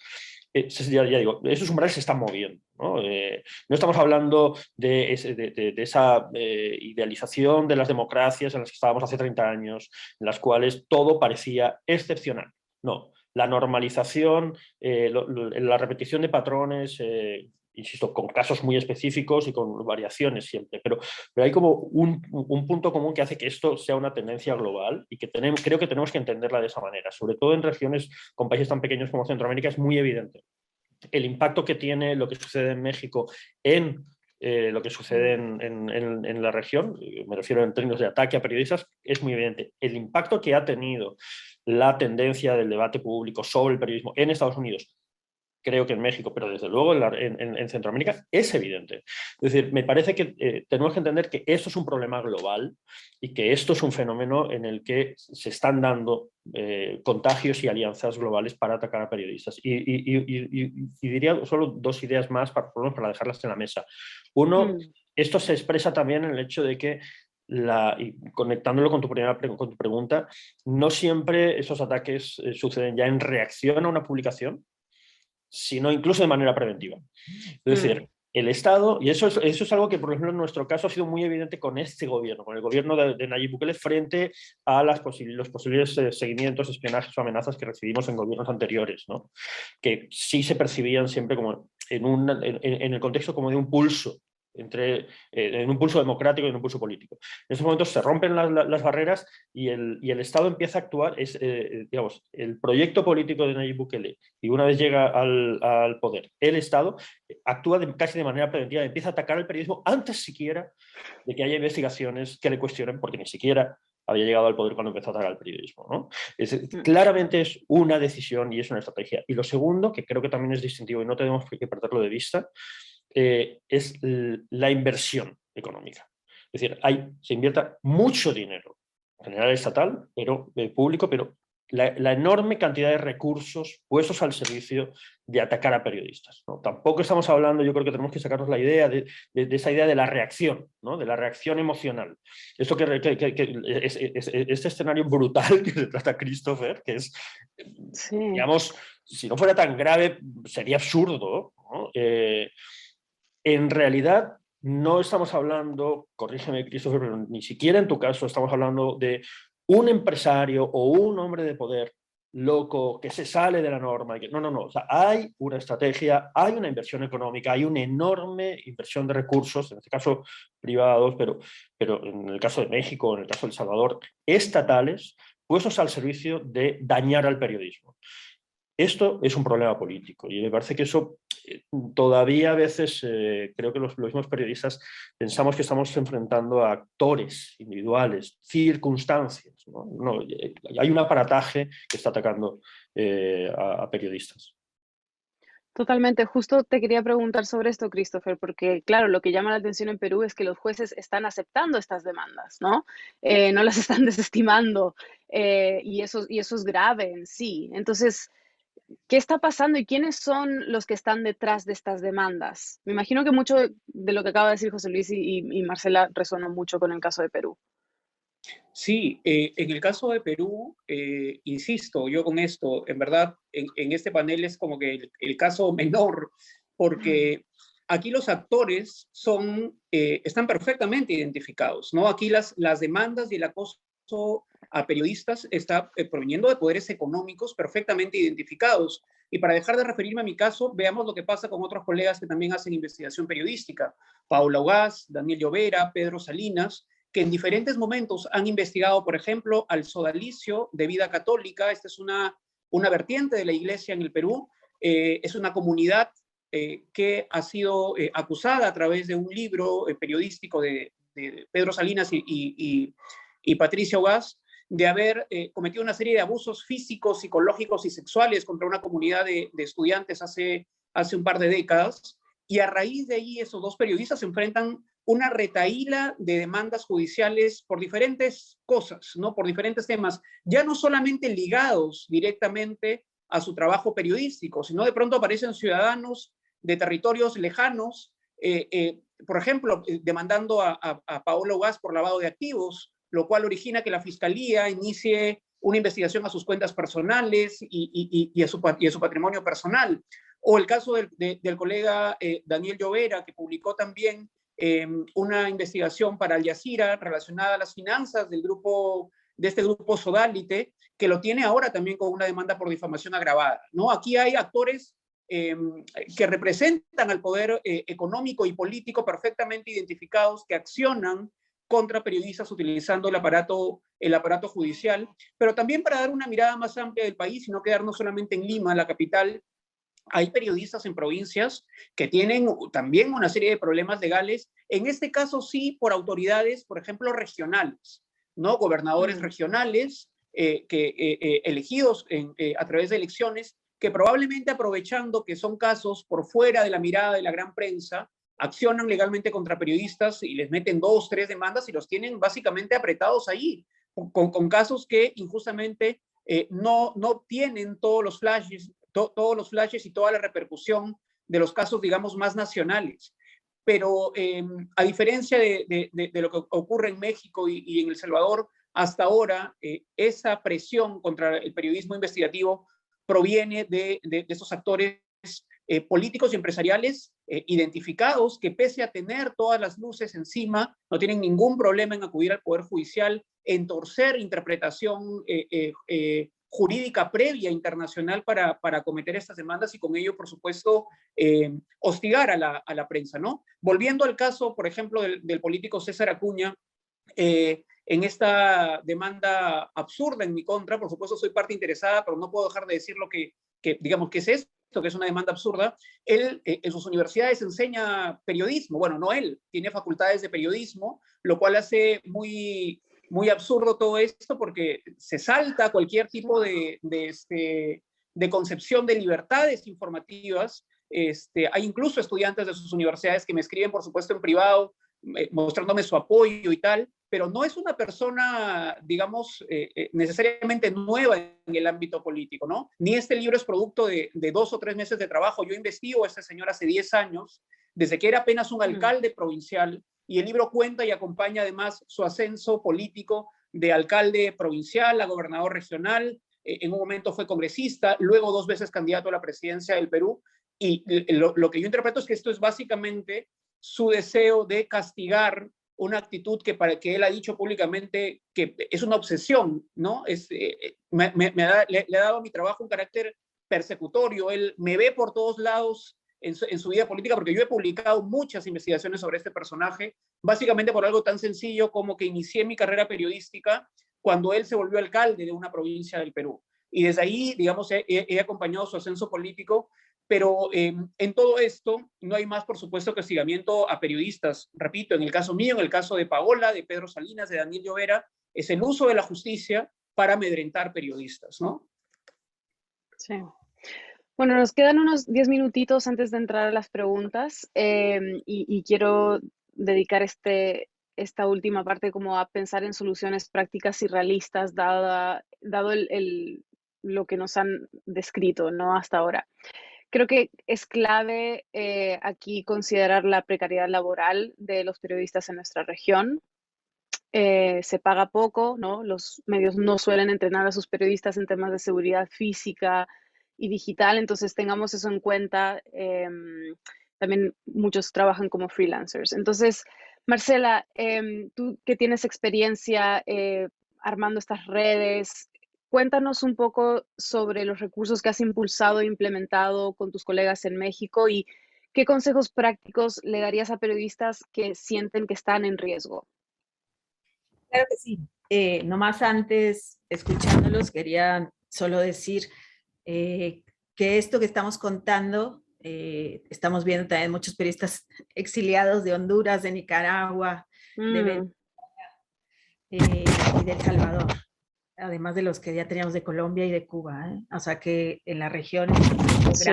Ya digo, esos umbrales se están moviendo, ¿no? No estamos hablando de esa idealización de las democracias en las que estábamos hace 30 años, en las cuales todo parecía excepcional. No, la normalización, la repetición de patrones, insisto, con casos muy específicos y con variaciones siempre, pero hay como un punto común que hace que esto sea una tendencia global y que creo que tenemos que entenderla de esa manera, sobre todo en regiones con países tan pequeños como Centroamérica es muy evidente. El impacto que tiene lo que sucede en México en lo que sucede en la región, me refiero en términos de ataque a periodistas, es muy evidente. El impacto que ha tenido la tendencia del debate público sobre el periodismo en Estados Unidos, creo que en México, pero desde luego en Centroamérica, es evidente. Es decir, me parece que tenemos que entender que esto es un problema global y que esto es un fenómeno en el que se están dando contagios y alianzas globales para atacar a periodistas. Y diría solo dos ideas más para dejarlas en la mesa. Uno, esto se expresa también en el hecho de que y conectándolo con tu pregunta, no siempre esos ataques suceden ya en reacción a una publicación, sino incluso de manera preventiva. Es decir, el Estado, y eso es algo que, por ejemplo, en nuestro caso ha sido muy evidente con este gobierno, con el gobierno de Nayib Bukele, frente a los posibles seguimientos, espionajes o amenazas que recibimos en gobiernos anteriores, ¿no? Que sí se percibían siempre como en el contexto como de un pulso, en un pulso democrático y en un pulso político. En esos momentos se rompen las barreras y el Estado empieza a actuar, digamos, el proyecto político de Nayib Bukele, y una vez llega al poder, el Estado actúa casi de manera preventiva, empieza a atacar al periodismo antes siquiera de que haya investigaciones que le cuestionen, porque ni siquiera había llegado al poder cuando empezó a atacar al periodismo, ¿no? Claramente es una decisión y es una estrategia. Y lo segundo, que creo que también es distintivo y no tenemos que perderlo de vista, es la inversión económica. Es decir, se invierta mucho dinero, en general estatal, pero público, pero la enorme cantidad de recursos puestos al servicio de atacar a periodistas, ¿no? Tampoco estamos hablando, yo creo que tenemos que sacarnos la idea de esa idea de la reacción, ¿no? De la reacción emocional. Esto este escenario brutal que se trata Christopher, que es, digamos, si no fuera tan grave, sería absurdo, ¿no? En realidad, no estamos hablando, corrígeme Christopher, pero ni siquiera en tu caso estamos hablando de un empresario o un hombre de poder loco que se sale de la norma. No. O sea, hay una estrategia, hay una inversión económica, hay una enorme inversión de recursos, en este caso privados, pero en el caso de México, en el caso de El Salvador, estatales, puestos al servicio de dañar al periodismo. Esto es un problema político y me parece que eso todavía a veces creo que los mismos periodistas pensamos que estamos enfrentando a actores individuales, circunstancias, ¿no? No, hay un aparataje que está atacando a periodistas. Totalmente, justo te quería preguntar sobre esto, Christopher, porque claro, lo que llama la atención en Perú es que los jueces están aceptando estas demandas, ¿no? No las están desestimando, y eso es grave en sí. Entonces, ¿qué está pasando y quiénes son los que están detrás de estas demandas? Me imagino que mucho de lo que acaba de decir José Luis y Marcela resuena mucho con el caso de Perú. Sí, en el caso de Perú, insisto, yo con esto, en verdad, en este panel es como que el caso menor, porque aquí los actores están perfectamente identificados, ¿no? Aquí las demandas y el acoso a periodistas está proveniendo de poderes económicos perfectamente identificados. Y para dejar de referirme a mi caso, veamos lo que pasa con otros colegas que también hacen investigación periodística. Paula Ugaz, Daniel Llovera, Pedro Salinas, que en diferentes momentos han investigado, por ejemplo, al sodalicio de vida católica. Esta es una vertiente de la iglesia en el Perú. Es una comunidad que ha sido acusada a través de un libro periodístico de Pedro Salinas y Patricia Ugaz de haber cometido una serie de abusos físicos, psicológicos y sexuales contra una comunidad de estudiantes hace un par de décadas. Y a raíz de ahí, esos dos periodistas se enfrentan una retahíla de demandas judiciales por diferentes cosas, ¿no? Por diferentes temas, ya no solamente ligados directamente a su trabajo periodístico, sino de pronto aparecen ciudadanos de territorios lejanos, por ejemplo, demandando a Paola Ugaz por lavado de activos, lo cual origina que la Fiscalía inicie una investigación a sus cuentas personales y a su patrimonio personal. O el caso del colega Daniel Llovera, que publicó también una investigación para Al Jazeera relacionada a las finanzas de este grupo Sodalite, que lo tiene ahora también con una demanda por difamación agravada, ¿no? Aquí hay actores que representan al poder económico y político perfectamente identificados, que accionan contra periodistas utilizando el aparato judicial, pero también para dar una mirada más amplia del país y no quedarnos solamente en Lima, la capital. Hay periodistas en provincias que tienen también una serie de problemas legales, en este caso sí por autoridades, por ejemplo, regionales, ¿no? Gobernadores regionales elegidos a través de elecciones, que probablemente aprovechando que son casos por fuera de la mirada de la gran prensa, accionan legalmente contra periodistas y les meten 2, 3 demandas y los tienen básicamente apretados ahí, con casos que injustamente no tienen todos los flashes y toda la repercusión de los casos, digamos, más nacionales. Pero a diferencia de lo que ocurre en México y en El Salvador, hasta ahora esa presión contra el periodismo investigativo proviene de esos actores políticos y empresariales identificados, que pese a tener todas las luces encima, no tienen ningún problema en acudir al Poder Judicial, en torcer interpretación jurídica previa internacional para cometer estas demandas y con ello, por supuesto, hostigar a la prensa, ¿no? Volviendo al caso, por ejemplo, del político César Acuña, en esta demanda absurda en mi contra, por supuesto soy parte interesada, pero no puedo dejar de decir lo que digamos, que es esto, que es una demanda absurda. Él en sus universidades enseña periodismo, bueno, no él, tiene facultades de periodismo, lo cual hace muy absurdo todo esto porque se salta cualquier tipo de concepción de libertades informativas. Hay incluso estudiantes de sus universidades que me escriben, por supuesto, en privado, mostrándome su apoyo y tal, pero no es una persona, digamos, necesariamente nueva en el ámbito político, ¿no? Ni este libro es producto de 2 o 3 meses de trabajo. Yo investigo a este señor hace 10 años, desde que era apenas un alcalde provincial, y el libro cuenta y acompaña además su ascenso político de alcalde provincial a gobernador regional. En un momento fue congresista, luego 2 veces candidato a la presidencia del Perú, y lo que yo interpreto es que esto es básicamente su deseo de castigar una actitud que él ha dicho públicamente que es una obsesión, ¿no? Le ha dado a mi trabajo un carácter persecutorio. Él me ve por todos lados en su vida política, porque yo he publicado muchas investigaciones sobre este personaje, básicamente por algo tan sencillo como que inicié mi carrera periodística cuando él se volvió alcalde de una provincia del Perú. Y desde ahí, digamos, he acompañado su ascenso político. Pero en todo esto no hay más, por supuesto, que hostigamiento a periodistas. Repito, en el caso mío, en el caso de Paola, de Pedro Salinas, de Daniel Llovera, es el uso de la justicia para amedrentar periodistas, ¿no? Sí. Bueno, nos quedan unos 10 minutitos antes de entrar a las preguntas y quiero dedicar esta última parte como a pensar en soluciones prácticas y realistas dado lo que nos han descrito, ¿no? Hasta ahora. Creo que es clave aquí considerar la precariedad laboral de los periodistas en nuestra región. Se paga poco, ¿no? Los medios no suelen entrenar a sus periodistas en temas de seguridad física y digital, entonces tengamos eso en cuenta. también muchos trabajan como freelancers. Entonces, Marcela, tú que tienes experiencia armando estas redes, cuéntanos un poco sobre los recursos que has impulsado e implementado con tus colegas en México y qué consejos prácticos le darías a periodistas que sienten que están en riesgo. Claro que sí. Nomás antes, escuchándolos, quería solo decir que esto que estamos contando, estamos viendo también muchos periodistas exiliados de Honduras, de Nicaragua, y de El Salvador, además de los que ya teníamos de Colombia y de Cuba, ¿eh? O sea que en la región Sí.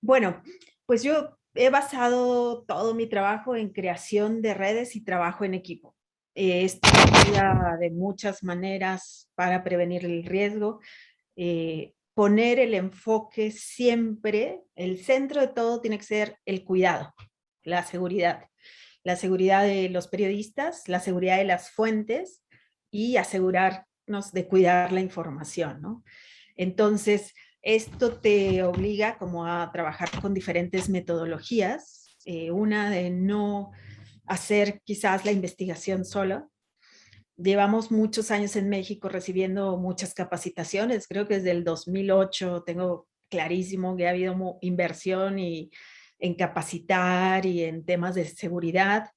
Bueno, pues yo he basado todo mi trabajo en creación de redes y trabajo en equipo. Esto ayuda de muchas maneras para prevenir el riesgo. Poner el enfoque siempre, el centro de todo tiene que ser el cuidado, la seguridad de los periodistas, la seguridad de las fuentes y asegurarnos de cuidar la información, ¿no? Entonces, esto te obliga como a trabajar con diferentes metodologías, una de no hacer quizás la investigación solo. Llevamos muchos años en México recibiendo muchas capacitaciones, creo que desde el 2008 tengo clarísimo que ha habido inversión y en capacitar y en temas de seguridad.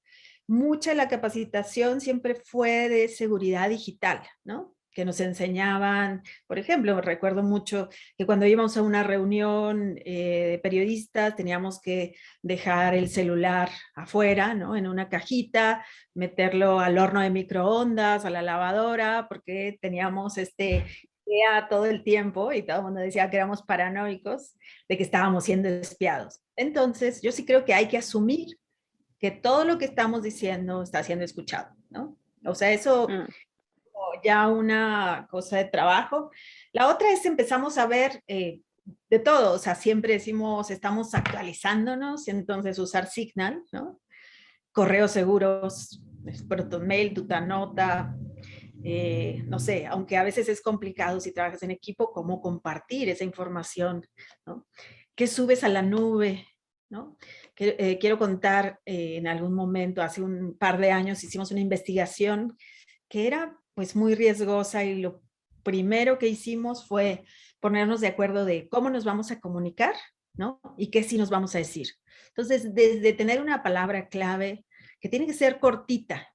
Mucha de la capacitación siempre fue de seguridad digital, ¿no? Que nos enseñaban, por ejemplo, recuerdo mucho que cuando íbamos a una reunión de periodistas teníamos que dejar el celular afuera, ¿no? En una cajita, meterlo al horno de microondas, a la lavadora, porque teníamos idea todo el tiempo y todo el mundo decía que éramos paranoicos de que estábamos siendo espiados. Entonces, yo sí creo que hay que asumir que todo lo que estamos diciendo está siendo escuchado, ¿no? O sea, eso ya una cosa de trabajo. La otra es empezamos a ver de todo, o sea, siempre decimos, estamos actualizándonos, entonces usar Signal, ¿no? Correos seguros, ProtonMail, Tutanota, no sé, aunque a veces es complicado si trabajas en equipo, cómo compartir esa información, ¿no? ¿Qué subes a la nube? ¿No? Quiero contar, en algún momento, hace un par de años, hicimos una investigación que era pues muy riesgosa y lo primero que hicimos fue ponernos de acuerdo de cómo nos vamos a comunicar, ¿no? Y qué sí nos vamos a decir. Entonces, desde tener una palabra clave que tiene que ser cortita,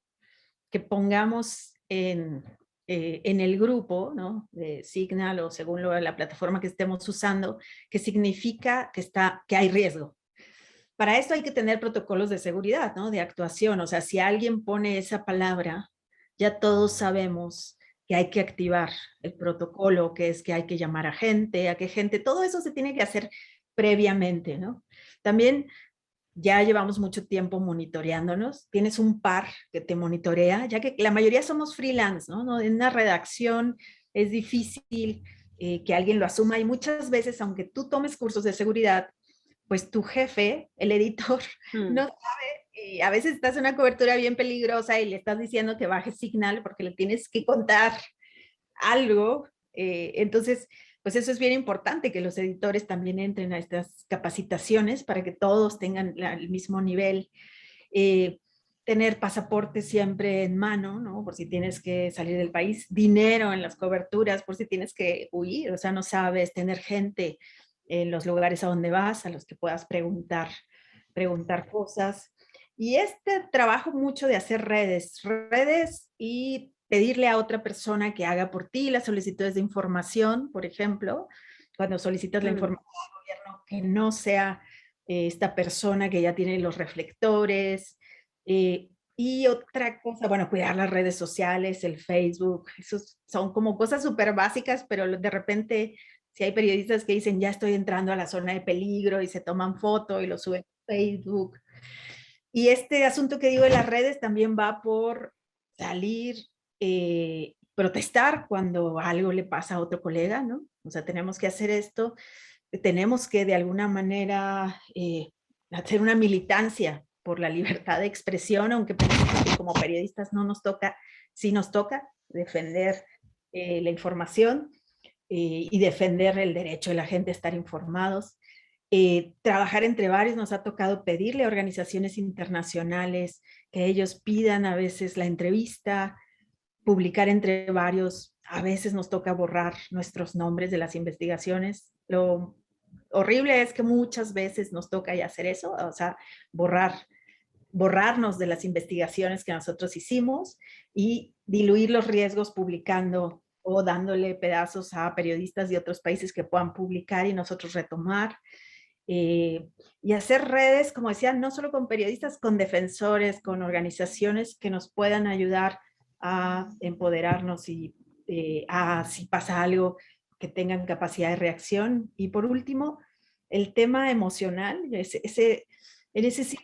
que pongamos en el grupo, ¿no? De Signal o según la plataforma que estemos usando, que significa que hay riesgo. Para esto hay que tener protocolos de seguridad, ¿no? De actuación. O sea, si alguien pone esa palabra, ya todos sabemos que hay que activar el protocolo, que es que hay que llamar a gente, todo eso se tiene que hacer previamente, ¿no? También ya llevamos mucho tiempo monitoreándonos, tienes un par que te monitorea, ya que la mayoría somos freelance, ¿no? En una redacción es difícil que alguien lo asuma y muchas veces, aunque tú tomes cursos de seguridad, pues tu jefe, el editor, no sabe, y a veces estás en una cobertura bien peligrosa y le estás diciendo que baje Signal porque le tienes que contar algo, entonces pues eso es bien importante, que los editores también entren a estas capacitaciones para que todos tengan el mismo nivel. Tener pasaporte siempre en mano, ¿no? Por si tienes que salir del país, dinero en las coberturas, por si tienes que huir, o sea, no sabes, tener gente en los lugares a donde vas, a los que puedas preguntar cosas. Y trabajo mucho de hacer redes y pedirle a otra persona que haga por ti las solicitudes de información, por ejemplo, cuando solicitas la información al gobierno, que no sea esta persona que ya tiene los reflectores. Y otra cosa, bueno, cuidar las redes sociales, el Facebook, esos son como cosas súper básicas, pero de repente, si hay periodistas que dicen, ya estoy entrando a la zona de peligro y se toman foto y lo suben a Facebook. Y este asunto que digo de las redes también va por salir, protestar cuando algo le pasa a otro colega, ¿no? O sea, tenemos que hacer esto, tenemos que de alguna manera hacer una militancia por la libertad de expresión, aunque pensemos que como periodistas no nos toca, sí nos toca defender la información y defender el derecho de la gente a estar informados. trabajar entre varios. Nos ha tocado pedirle a organizaciones internacionales que ellos pidan a veces la entrevista, publicar entre varios. A veces nos toca borrar nuestros nombres de las investigaciones. Lo horrible es que muchas veces nos toca ya hacer eso, o sea, borrarnos de las investigaciones que nosotros hicimos y diluir los riesgos publicando o dándole pedazos a periodistas de otros países que puedan publicar y nosotros retomar. Y hacer redes, como decía, no solo con periodistas, con defensores, con organizaciones que nos puedan ayudar a empoderarnos y a, si pasa algo, que tengan capacidad de reacción. Y por último, el tema emocional. En ese sí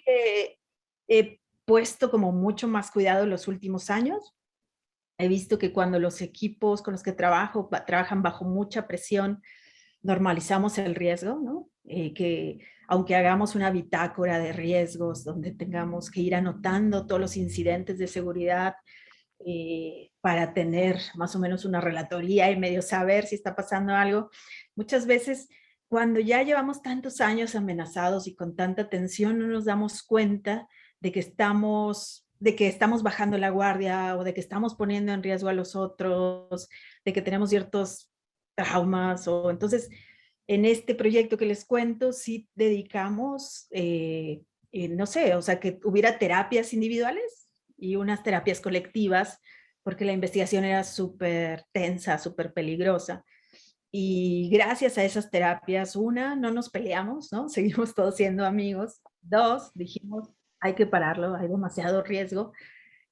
he puesto como mucho más cuidado en los últimos años. He visto que cuando los equipos con los que trabajo trabajan bajo mucha presión, normalizamos el riesgo, ¿no? Que aunque hagamos una bitácora de riesgos donde tengamos que ir anotando todos los incidentes de seguridad para tener más o menos una relatoría y medio saber si está pasando algo, muchas veces cuando ya llevamos tantos años amenazados y con tanta tensión no nos damos cuenta de que estamos bajando la guardia o de que estamos poniendo en riesgo a los otros, de que tenemos ciertos traumas. O entonces, en este proyecto que les cuento, sí dedicamos, no sé, o sea, que hubiera terapias individuales y unas terapias colectivas, porque la investigación era súper tensa, súper peligrosa. Y gracias a esas terapias, una, no nos peleamos, ¿no? Seguimos todos siendo amigos. Dos, dijimos, hay que pararlo, hay demasiado riesgo.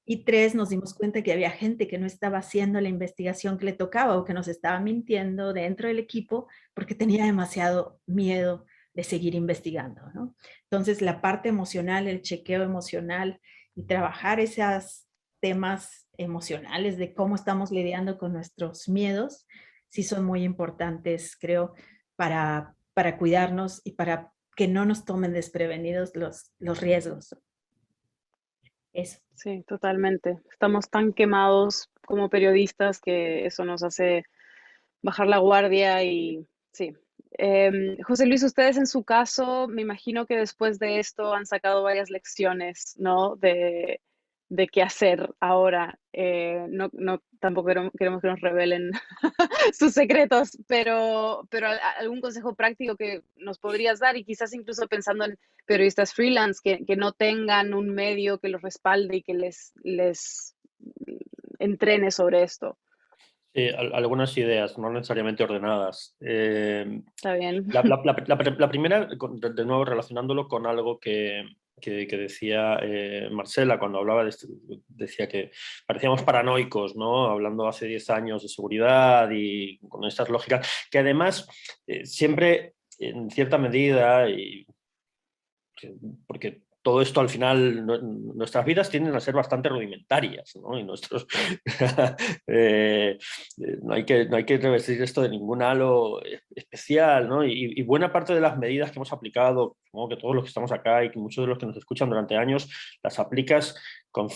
Y tres, nos dimos cuenta que había gente que no estaba haciendo la investigación que le tocaba o que nos estaba mintiendo dentro del equipo porque tenía demasiado miedo de seguir investigando, ¿no? Entonces, la parte emocional, el chequeo emocional y trabajar esos temas emocionales de cómo estamos lidiando con nuestros miedos, sí son muy importantes, creo, para cuidarnos y para que no nos tomen desprevenidos los riesgos. Eso. Sí, totalmente. Estamos tan quemados como periodistas que eso nos hace bajar la guardia y sí. José Luis, ustedes en su caso, me imagino que después de esto han sacado varias lecciones, ¿no? De qué hacer ahora. No, tampoco queremos que nos revelen sus secretos, pero algún consejo práctico que nos podrías dar y quizás incluso pensando en periodistas freelance que no tengan un medio que los respalde y que les entrene sobre esto. Algunas ideas, no necesariamente ordenadas. Está bien. La primera, de nuevo relacionándolo con algo que decía Marcela cuando hablaba de esto, decía que parecíamos paranoicos, ¿no? Hablando hace 10 años de seguridad y con estas lógicas, que además siempre en cierta medida, y porque todo esto al final, nuestras vidas tienden a ser bastante rudimentarias, ¿no? Y no hay que revestir esto de ningún halo especial, ¿no? Y buena parte de las medidas que hemos aplicado, supongo que todos los que estamos acá y que muchos de los que nos escuchan durante años, las aplicas con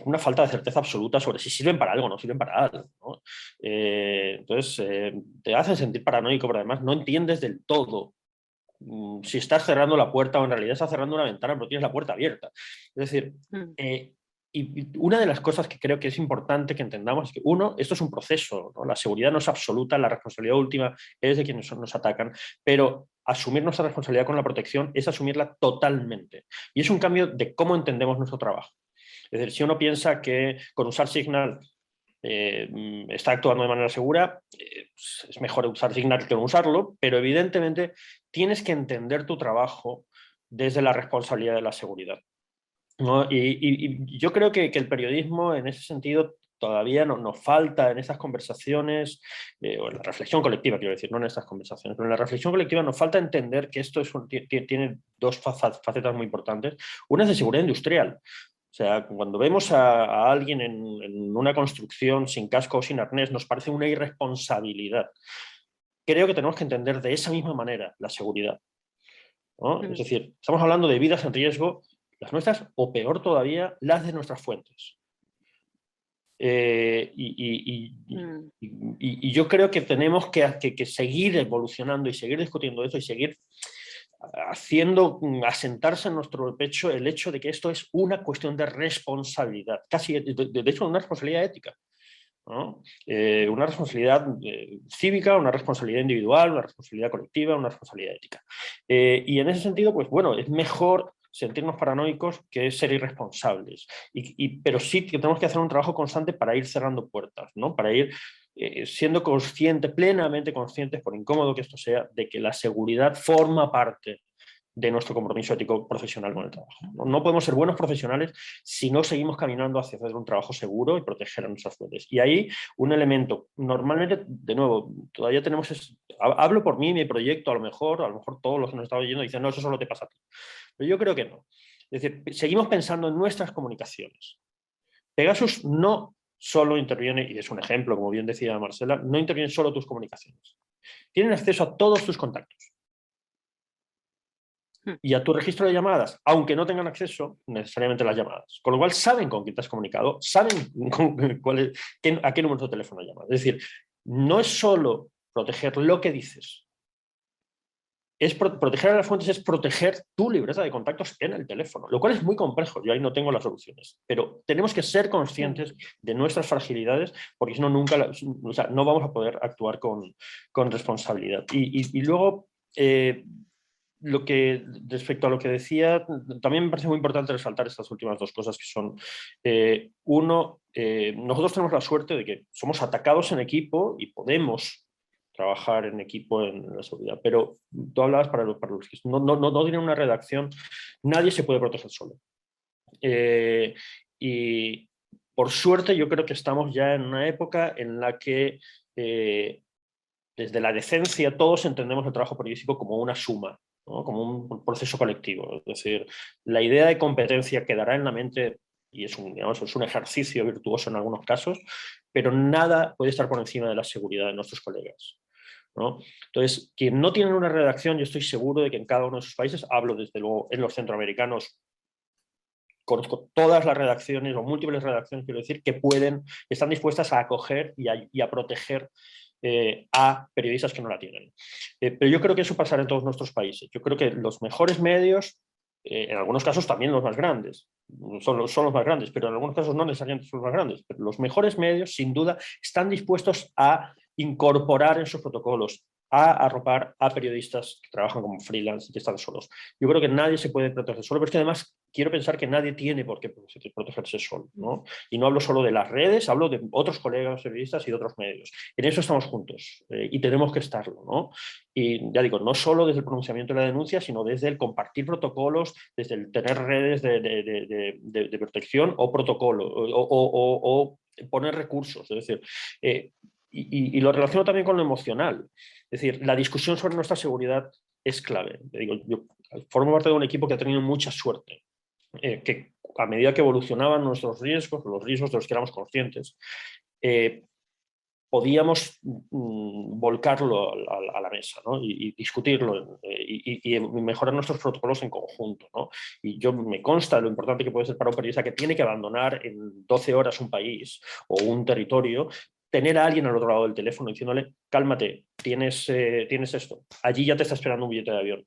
una falta de certeza absoluta sobre si sirven para algo o no sirven para algo, ¿no? Entonces, te hacen sentir paranoico, pero además no entiendes del todo si estás cerrando la puerta o en realidad estás cerrando una ventana pero tienes la puerta abierta. Es decir, y una de las cosas que creo que es importante que entendamos es que, uno, esto es un proceso, ¿no? La seguridad no es absoluta, la responsabilidad última es de quienes nos atacan, pero asumir nuestra responsabilidad con la protección es asumirla totalmente. Y es un cambio de cómo entendemos nuestro trabajo. Es decir, si uno piensa que con usar Signal está actuando de manera segura, es mejor usar Signal que no usarlo, pero evidentemente tienes que entender tu trabajo desde la responsabilidad de la seguridad, ¿no? Y yo creo que el periodismo en ese sentido todavía nos falta en esas conversaciones, o en la reflexión colectiva, quiero decir, no en estas conversaciones, pero en la reflexión colectiva nos falta entender que esto tiene dos facetas muy importantes. Una es de seguridad industrial. O sea, cuando vemos a alguien en una construcción sin casco o sin arnés, nos parece una irresponsabilidad. Creo que tenemos que entender de esa misma manera la seguridad, ¿no? Es decir, estamos hablando de vidas en riesgo, las nuestras, o peor todavía, las de nuestras fuentes. Y yo creo que tenemos que seguir evolucionando y seguir discutiendo eso y seguir haciendo asentarse en nuestro pecho el hecho de que esto es una cuestión de responsabilidad, casi de hecho una responsabilidad ética, ¿no? Una responsabilidad cívica, una responsabilidad individual, una responsabilidad colectiva, una responsabilidad ética. Y en ese sentido, pues bueno, es mejor sentirnos paranoicos que ser irresponsables. Pero sí que tenemos que hacer un trabajo constante para ir cerrando puertas, ¿no? Para ir siendo plenamente conscientes, por incómodo que esto sea, de que la seguridad forma parte de nuestro compromiso ético profesional con el trabajo. No podemos ser buenos profesionales si no seguimos caminando hacia hacer un trabajo seguro y proteger a nuestras fuentes. Y ahí un elemento, normalmente, de nuevo, todavía tenemos, hablo por mí, mi proyecto, a lo mejor todos los que nos están oyendo dicen, no, eso solo te pasa a ti. Pero yo creo que no. Es decir, seguimos pensando en nuestras comunicaciones. Pegasus no solo interviene, y es un ejemplo, como bien decía Marcela, no interviene solo tus comunicaciones. Tienen acceso a todos tus contactos y a tu registro de llamadas, aunque no tengan acceso necesariamente a las llamadas. Con lo cual saben con quién te has comunicado, saben a qué número de teléfono llamas. Es decir, no es solo proteger lo que dices, proteger a las fuentes es proteger tu libreta de contactos en el teléfono, lo cual es muy complejo. Yo ahí no tengo las soluciones, pero tenemos que ser conscientes de nuestras fragilidades, porque si no, no vamos a poder actuar con responsabilidad. Y luego, respecto a lo que decía, también me parece muy importante resaltar estas últimas dos cosas que son, uno, nosotros tenemos la suerte de que somos atacados en equipo y podemos trabajar en equipo en la seguridad, pero tú hablabas para los que no tienen una redacción, nadie se puede proteger solo. Y por suerte yo creo que estamos ya en una época en la que desde la decencia todos entendemos el trabajo periodístico como una suma, ¿no? Como un proceso colectivo. Es decir, la idea de competencia quedará en la mente y es un ejercicio virtuoso en algunos casos, pero nada puede estar por encima de la seguridad de nuestros colegas, ¿no? Entonces, quien no tiene una redacción, yo estoy seguro de que en cada uno de sus países, hablo desde luego en los centroamericanos, conozco todas las redacciones o múltiples redacciones, quiero decir, que están dispuestas a acoger y a proteger a periodistas que no la tienen. Pero yo creo que eso pasará en todos nuestros países. Yo creo que los mejores medios, en algunos casos también los más grandes, son los más grandes, pero en algunos casos no necesariamente son los más grandes, pero los mejores medios, sin duda, están dispuestos a incorporar en sus protocolos, a arropar a periodistas que trabajan como freelance y que están solos. Yo creo que nadie se puede proteger solo, pero es que además quiero pensar que nadie tiene por qué protegerse solo, ¿no? Y no hablo solo de las redes, hablo de otros colegas periodistas y de otros medios. En eso estamos juntos y tenemos que estarlo, ¿no? Y ya digo, no solo desde el pronunciamiento de la denuncia, sino desde el compartir protocolos, desde el tener redes de protección o protocolo, o poner recursos. Es decir, y lo relaciono también con lo emocional. Es decir, la discusión sobre nuestra seguridad es clave. Yo formo parte de un equipo que ha tenido mucha suerte, que a medida que evolucionaban nuestros riesgos, los riesgos de los que éramos conscientes, podíamos volcarlo a la mesa, ¿no? y discutirlo y mejorar nuestros protocolos en conjunto, ¿no? Y yo me consta lo importante que puede ser para un periodista que tiene que abandonar en 12 horas un país o un territorio, tener a alguien al otro lado del teléfono diciéndole, cálmate, tienes esto, allí ya te está esperando un billete de avión.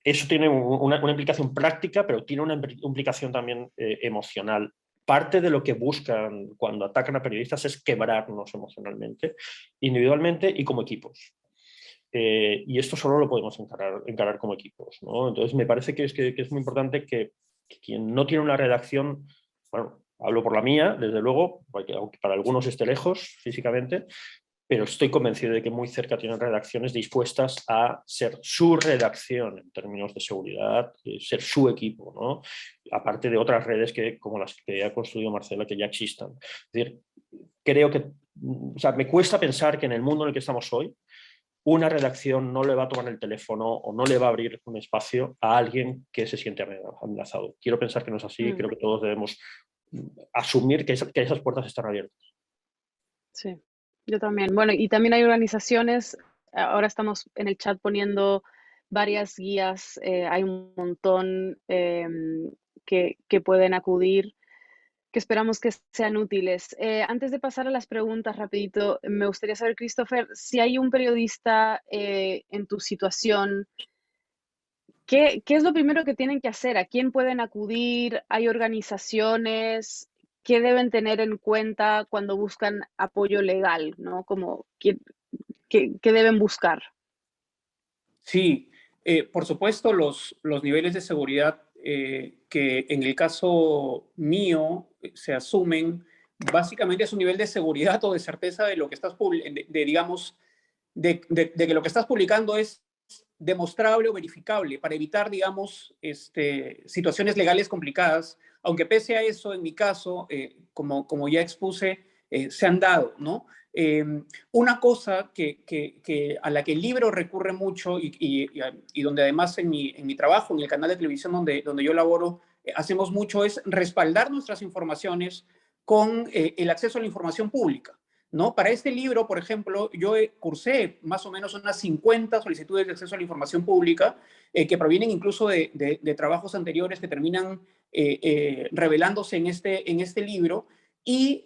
Eso tiene una implicación práctica, pero tiene una implicación también emocional. Parte de lo que buscan cuando atacan a periodistas es quebrarnos emocionalmente, individualmente y como equipos. Y esto solo lo podemos encarar como equipos, ¿no? Entonces me parece que es muy importante que quien no tiene una redacción, bueno, hablo por la mía, desde luego, aunque para algunos esté lejos físicamente, pero estoy convencido de que muy cerca tienen redacciones dispuestas a ser su redacción en términos de seguridad, ser su equipo, ¿no? Aparte de otras redes como las que ha construido Marcela, que ya existan. Es decir, creo que, me cuesta pensar que en el mundo en el que estamos hoy, una redacción no le va a tomar el teléfono o no le va a abrir un espacio a alguien que se siente amenazado. Quiero pensar que no es así, creo que todos debemos asumir que esas puertas están abiertas. Sí, yo también. Bueno, y también hay organizaciones, ahora estamos en el chat poniendo varias guías, hay un montón que pueden acudir que esperamos que sean útiles. Antes de pasar a las preguntas, rapidito, me gustaría saber, Christopher, si hay un periodista en tu situación, ¿qué es lo primero que tienen que hacer? ¿A quién pueden acudir? ¿Hay organizaciones? ¿Qué deben tener en cuenta cuando buscan apoyo legal? ¿No? Como, ¿qué deben buscar? Sí, por supuesto, los niveles de seguridad que en el caso mío se asumen, básicamente es un nivel de seguridad o de certeza de lo que estás digamos, de que lo que estás publicando es demostrable o verificable para evitar, digamos, situaciones legales complicadas, aunque pese a eso, en mi caso, como ya expuse, se han dado, ¿no? Una cosa a la que el libro recurre mucho y donde además en mi trabajo, en el canal de televisión donde yo laboro, hacemos mucho es respaldar nuestras informaciones con el acceso a la información pública, ¿no? Para este libro, por ejemplo, yo cursé más o menos unas 50 solicitudes de acceso a la información pública que provienen incluso de trabajos anteriores que terminan revelándose en este libro. Y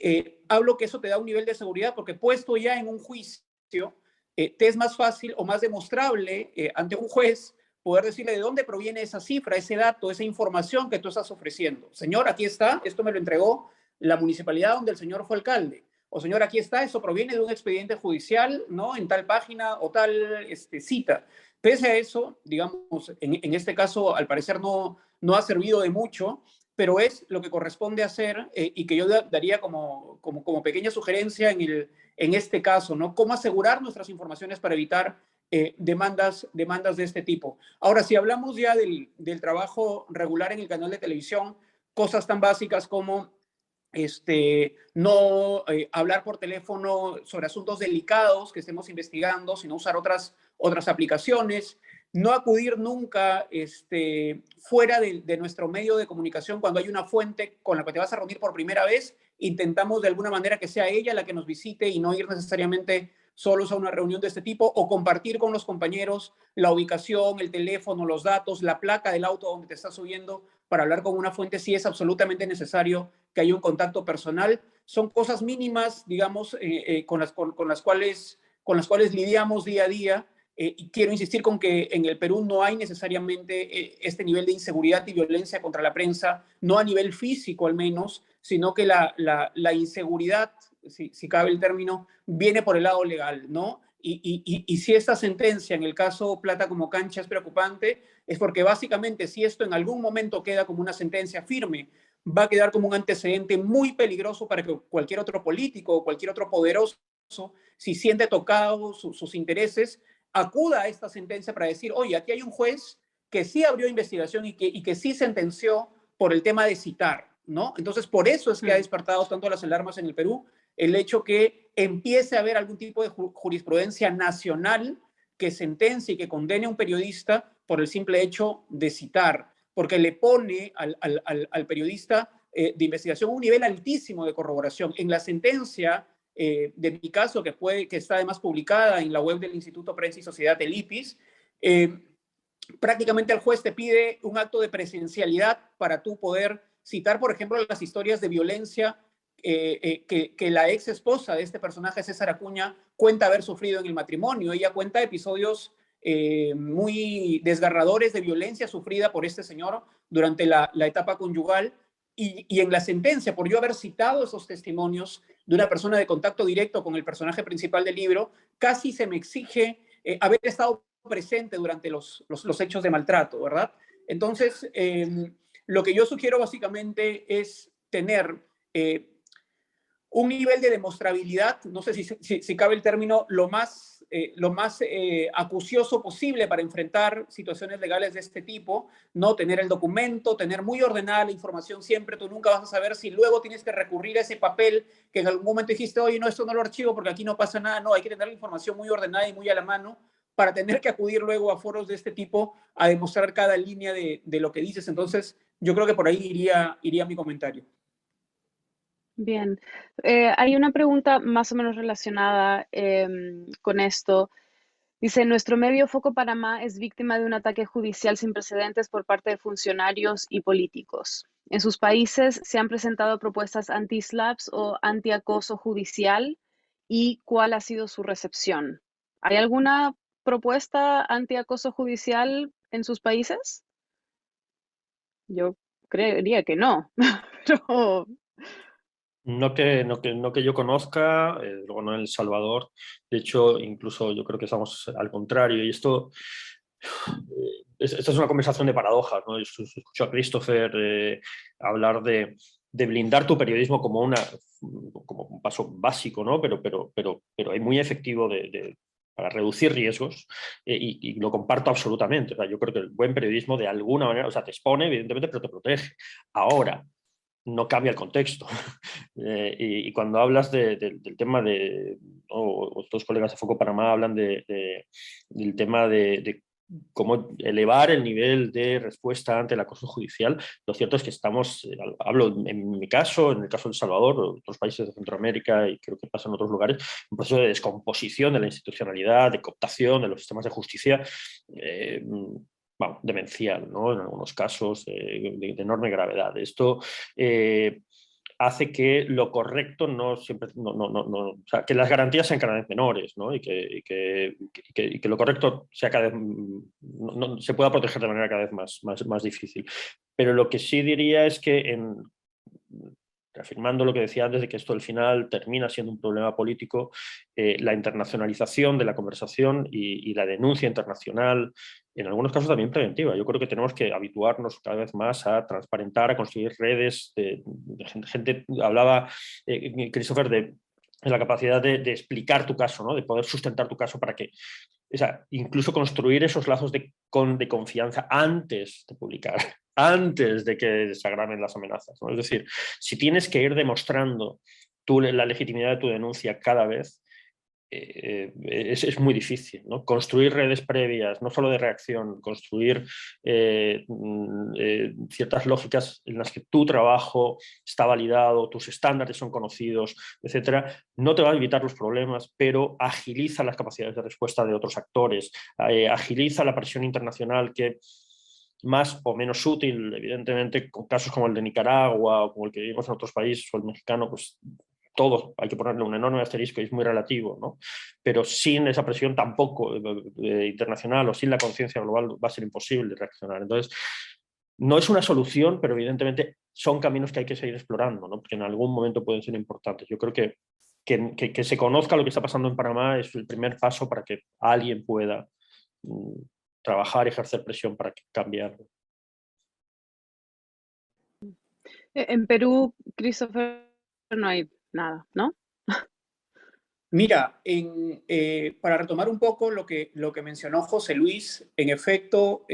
hablo que eso te da un nivel de seguridad porque puesto ya en un juicio, te es más fácil o más demostrable ante un juez poder decirle de dónde proviene esa cifra, ese dato, esa información que tú estás ofreciendo. Señor, aquí está, esto me lo entregó la municipalidad donde el señor fue alcalde. O señor, aquí está, eso proviene de un expediente judicial, ¿no? En tal página o tal cita. Pese a eso, digamos, en este caso, al parecer no ha servido de mucho, pero es lo que corresponde hacer y que yo daría como pequeña sugerencia en este caso, ¿no? Cómo asegurar nuestras informaciones para evitar demandas de este tipo. Ahora, si hablamos ya del trabajo regular en el canal de televisión, cosas tan básicas como no hablar por teléfono sobre asuntos delicados que estemos investigando, sino usar otras aplicaciones, no acudir nunca fuera de nuestro medio de comunicación cuando hay una fuente con la que te vas a reunir por primera vez, intentamos de alguna manera que sea ella la que nos visite y no ir necesariamente solos a una reunión de este tipo o compartir con los compañeros la ubicación, el teléfono, los datos, la placa del auto donde te estás subiendo para hablar con una fuente si es absolutamente necesario que haya un contacto personal. Son cosas mínimas, digamos, con las cuales lidiamos día a día. Y quiero insistir con que en el Perú no hay necesariamente este nivel de inseguridad y violencia contra la prensa, no a nivel físico al menos, sino que la inseguridad, si cabe el término, viene por el lado legal, ¿no? Y si esta sentencia, en el caso Plata como Cancha, es preocupante, es porque básicamente si esto en algún momento queda como una sentencia firme, va a quedar como un antecedente muy peligroso para que cualquier otro político o cualquier otro poderoso, si siente tocados sus intereses, acuda a esta sentencia para decir, oye, aquí hay un juez que sí abrió investigación y que sí sentenció por el tema de citar, ¿no? Entonces, por eso es que ha despertado tanto las alarmas en el Perú, el hecho que empiece a haber algún tipo de jurisprudencia nacional que sentencie y que condene a un periodista por el simple hecho de citar, porque le pone al periodista de investigación un nivel altísimo de corroboración. En la sentencia de mi caso, que está además publicada en la web del Instituto Prensa y Sociedad, el IPIS, prácticamente el juez te pide un acto de presencialidad para tú poder citar, por ejemplo, las historias de violencia que la ex esposa de este personaje, César Acuña, cuenta haber sufrido en el matrimonio. Ella cuenta episodios muy desgarradores de violencia sufrida por este señor durante la etapa conyugal. Y en la sentencia, por yo haber citado esos testimonios de una persona de contacto directo con el personaje principal del libro, casi se me exige haber estado presente durante los hechos de maltrato, ¿verdad? Entonces, lo que yo sugiero básicamente es tener un nivel de demostrabilidad, no sé si cabe el término, lo más acucioso posible para enfrentar situaciones legales de este tipo, no tener el documento, tener muy ordenada la información siempre, tú nunca vas a saber si luego tienes que recurrir a ese papel que en algún momento dijiste, oye, no, esto no lo archivo porque aquí no pasa nada, no, hay que tener la información muy ordenada y muy a la mano para tener que acudir luego a foros de este tipo a demostrar cada línea de lo que dices. Entonces, yo creo que por ahí iría mi comentario. Bien, hay una pregunta más o menos relacionada con esto. Dice, nuestro medio Foco Panamá es víctima de un ataque judicial sin precedentes por parte de funcionarios y políticos. En sus países se han presentado propuestas anti-SLAPS o anti-acoso judicial. ¿Y cuál ha sido su recepción? ¿Hay alguna propuesta anti-acoso judicial en sus países? Yo creería que no, pero No que yo conozca, luego no en El Salvador. De hecho, incluso yo creo que estamos al contrario. Y esto, esta es una conversación de paradojas, ¿no? Yo escucho a Christopher hablar de blindar tu periodismo como un paso básico, ¿no? Pero es muy efectivo para reducir riesgos, y lo comparto absolutamente. O sea, yo creo que el buen periodismo de alguna manera, o sea, te expone, evidentemente, pero te protege. Ahora, no cambia el contexto. Y cuando hablas del tema de, o otros colegas de Foco Panamá hablan del tema de cómo elevar el nivel de respuesta ante el acoso judicial, lo cierto es que estamos, hablo en mi caso, en el caso de El Salvador, o otros países de Centroamérica, y creo que pasa en otros lugares, un proceso de descomposición de la institucionalidad, de cooptación de los sistemas de justicia, demencial, ¿no? En algunos casos de enorme gravedad. Esto hace que lo correcto no siempre, o sea, que las garantías sean cada vez menores, ¿no? y que lo correcto sea cada vez, se pueda proteger de manera cada vez más difícil. Pero lo que sí diría es que reafirmando lo que decía antes de que esto al final termina siendo un problema político, la internacionalización de la conversación y la denuncia internacional, en algunos casos también preventiva. Yo creo que tenemos que habituarnos cada vez más a transparentar, a construir redes de gente. Hablaba Christopher de la capacidad de explicar tu caso, ¿no? De poder sustentar tu caso para que, o sea, incluso construir esos lazos de confianza antes de publicar, antes de que se agraven las amenazas, ¿no? Es decir, si tienes que ir demostrando la legitimidad de tu denuncia cada vez, es muy difícil, ¿no? Construir redes previas, no solo de reacción, construir ciertas lógicas en las que tu trabajo está validado, tus estándares son conocidos, etcétera, no te va a evitar los problemas, pero agiliza las capacidades de respuesta de otros actores, agiliza la presión internacional que, más o menos útil, evidentemente, con casos como el de Nicaragua o como el que vivimos en otros países o el mexicano, pues todo hay que ponerle un enorme asterisco y es muy relativo, ¿no? Pero sin esa presión tampoco internacional o sin la conciencia global va a ser imposible reaccionar. Entonces, no es una solución, pero evidentemente son caminos que hay que seguir explorando, ¿no? Porque en algún momento pueden ser importantes. Yo creo que se conozca lo que está pasando en Panamá es el primer paso para que alguien pueda trabajar y ejercer presión para cambiarlo. En Perú, Christopher, no hay nada, ¿no? Mira, para retomar un poco lo que mencionó José Luis, en efecto,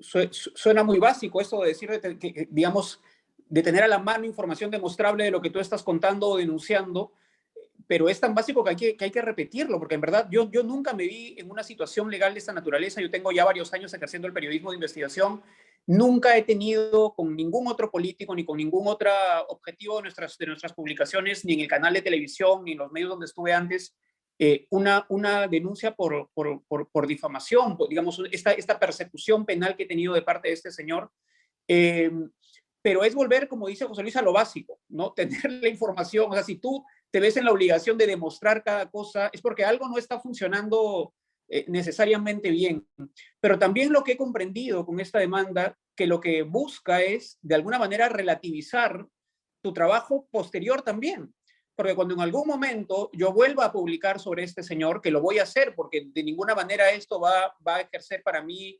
suena muy básico esto de decir, digamos, de tener a la mano información demostrable de lo que tú estás contando o denunciando, pero es tan básico que hay que repetirlo, porque en verdad yo nunca me vi en una situación legal de esta naturaleza. Yo tengo ya varios años ejerciendo el periodismo de investigación. Nunca he tenido con ningún otro político ni con ningún otro objetivo de nuestras publicaciones, ni en el canal de televisión, ni en los medios donde estuve antes, una denuncia por difamación, digamos, esta persecución penal que he tenido de parte de este señor. Pero es volver, como dice José Luis, a lo básico, ¿no? Tener la información. O sea, si tú te ves en la obligación de demostrar cada cosa, es porque algo no está funcionando necesariamente bien. Pero también lo que he comprendido con esta demanda, que lo que busca es, de alguna manera, relativizar tu trabajo posterior también. Porque cuando en algún momento yo vuelva a publicar sobre este señor, que lo voy a hacer, porque de ninguna manera esto va a ejercer para mí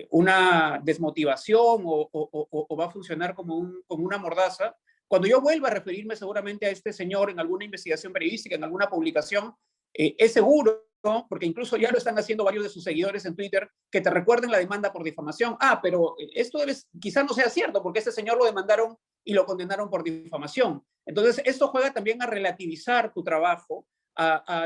una desmotivación o va a funcionar como una mordaza. Cuando yo vuelva a referirme seguramente a este señor en alguna investigación periodística, en alguna publicación, es seguro, ¿no? Porque incluso ya lo están haciendo varios de sus seguidores en Twitter, que te recuerden la demanda por difamación. Pero esto quizás no sea cierto, porque este señor lo demandaron y lo condenaron por difamación. Entonces, esto juega también a relativizar tu trabajo,